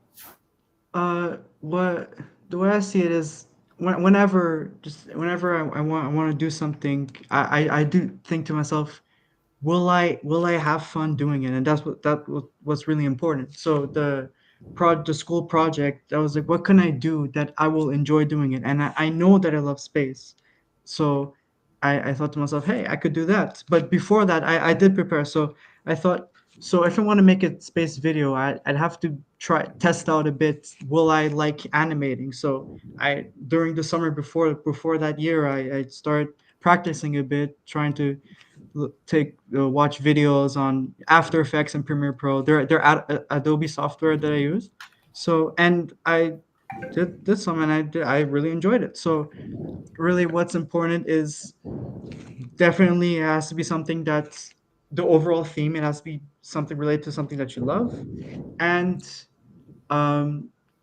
the way I see it is, whenever I want to do something, I do think to myself, will I have fun doing it? And what's really important. So the school project, I was like, what can I do that I will enjoy doing it? And I know that I love space, so I thought to myself, hey, I could do that. But before that, I did prepare. So I thought, so if I want to make a space video, I'd have to test out a bit. Will I like animating? So during the summer before that year, I started practicing a bit, trying to watch videos on After Effects and Premiere Pro. They're Adobe software that I use. So, and I did some, and I really enjoyed it. So really what's important is definitely it has to be something that the overall theme. It has to be something related to something that you love, and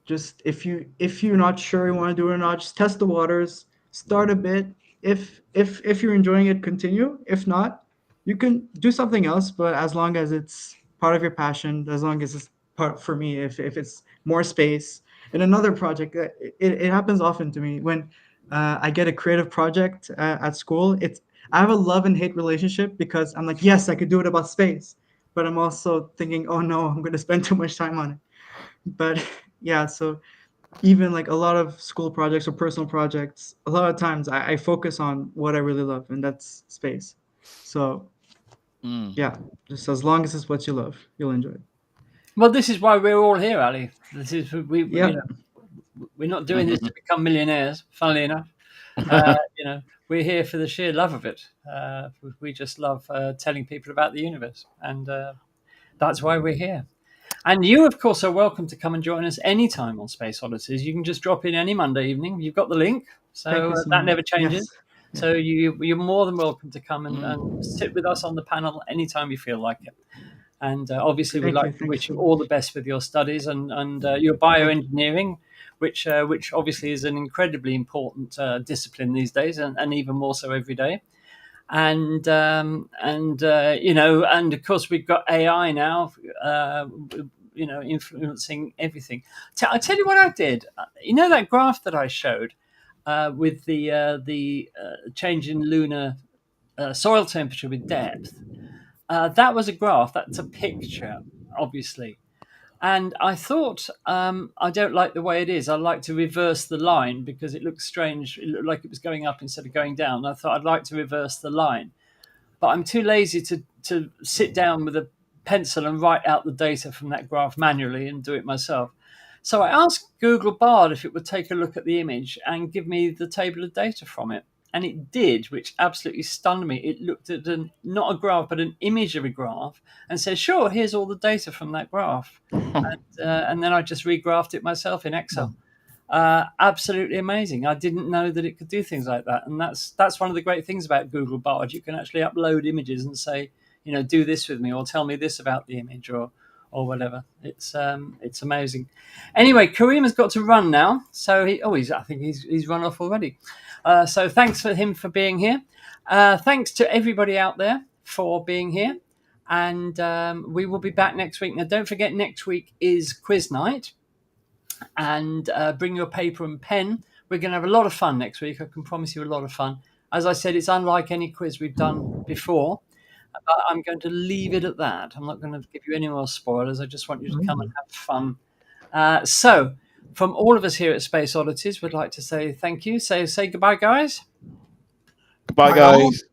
just if you're not sure you want to do it or not, just test the waters. Start a bit. If you're enjoying it, continue. If not, you can do something else. But as long as it's part of your passion, as long as it's part for me, if it's more space. And another project, it happens often to me when I get a creative project at school. I have a love and hate relationship because I'm like, yes, I could do it about space, but I'm also thinking, oh no, I'm going to spend too much time on it. But yeah, so even like a lot of school projects or personal projects, a lot of times I focus on what I really love, and that's space. So yeah, just as long as it's what you love, you'll enjoy it. Well, this is why we're all here, Ali. This is Yeah. you know, we're not doing this to become millionaires. Funnily enough, you know, we're here for the sheer love of it. We just love telling people about the universe, and that's why we're here. And you, of course, are welcome to come and join us anytime on Space Oddities. You can just drop in any Monday evening. You've got the link, Thank so you so that much. never changes. Yes. So you're more than welcome to come and sit with us on the panel anytime you feel like it. And obviously, we'd like to wish you all the best with your studies and your bioengineering, which obviously is an incredibly important discipline these days, and even more so every day. And you know, and of course we've got AI now, you know, influencing everything. I tell you what I did. You know that graph that I showed with the change in lunar soil temperature with depth. That was a graph. That's a picture, obviously. And I thought, I don't like the way it is. I'd like to reverse the line because it looks strange. It looked like it was going up instead of going down. I thought I'd like to reverse the line. But I'm too lazy to sit down with a pencil and write out the data from that graph manually and do it myself. So I asked Google Bard if it would take a look at the image and give me the table of data from it. And it did, which absolutely stunned me. It looked at not a graph, but an image of a graph and said, sure, here's all the data from that graph. And then I just regraphed it myself in Excel. Absolutely amazing. I didn't know that it could do things like that. And that's one of the great things about Google Bard. You can actually upload images and say, you know, do this with me or tell me this about the image or whatever. It's amazing. Anyway, Kareem has got to run now. So I think he's run off already. So thanks for him for being here. Thanks to everybody out there for being here. And we will be back next week. Now, don't forget, next week is quiz night. And bring your paper and pen. We're going to have a lot of fun next week. I can promise you a lot of fun. As I said, it's unlike any quiz we've done before. But I'm going to leave it at that. I'm not going to give you any more spoilers. I just want you to come and have fun. So, from all of us here at Space Oddities, we'd like to say thank you. Say goodbye, guys. Goodbye, guys.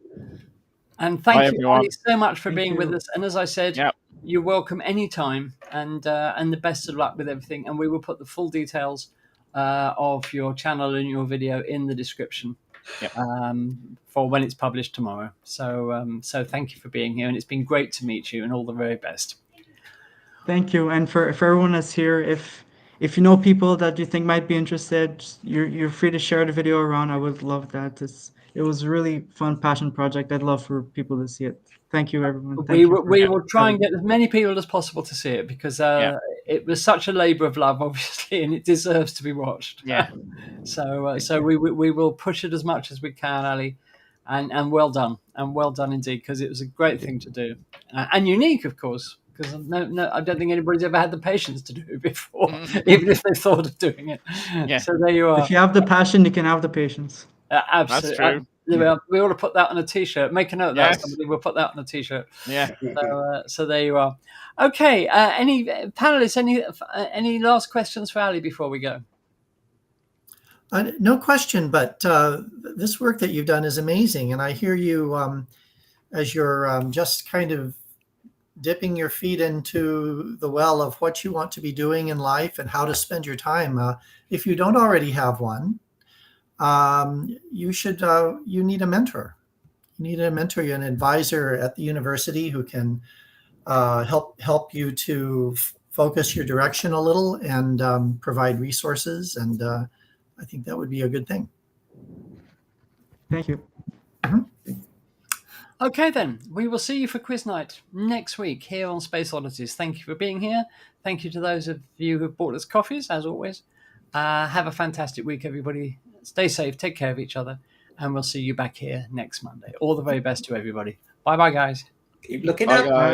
And thank you, everyone. Ali, so much for being with us. And as I said, Yep. you're welcome anytime. And the best of luck with everything. And we will put the full details of your channel and your video in the description. Yep. For when it's published tomorrow. So thank you for being here, and it's been great to meet you, and all the very best. Thank you, and for everyone that's here, if you know people that you think might be interested, you're free to share the video around. I would love that. It was a really fun passion project. I'd love for people to see it. Thank you, everyone. We will try and get as many people as possible to see it because it was such a labour of love, obviously, and it deserves to be watched. Yeah. So we will push it as much as we can, Ali, and well done indeed, because it was a great thing to do and unique, of course, because no, I don't think anybody's ever had the patience to do it before, even if they thought of doing it. Yeah. So there you are. If you have the passion, you can have the patience. Absolutely. That's true. We ought to put that on a T-shirt. Make a note of that. Somebody will put that on a T-shirt. Yeah. So there you are. Okay. Any panelists? Any last questions for Ali before we go? No question, but this work that you've done is amazing, and I hear you as you're just kind of dipping your feet into the well of what you want to be doing in life and how to spend your time. If you don't already have one, you should. You need a mentor. You need a mentor, an advisor at the university who can help you to focus your direction a little and provide resources. And I think that would be a good thing. Thank you. Okay, then. We will see you for quiz night next week here on Space Oddities. Thank you for being here. Thank you to those of you who bought us coffees, as always. Have a fantastic week, everybody. Stay safe, take care of each other, and we'll see you back here next Monday. All the very best to everybody. Bye-bye, guys. Keep looking Bye, up. guys.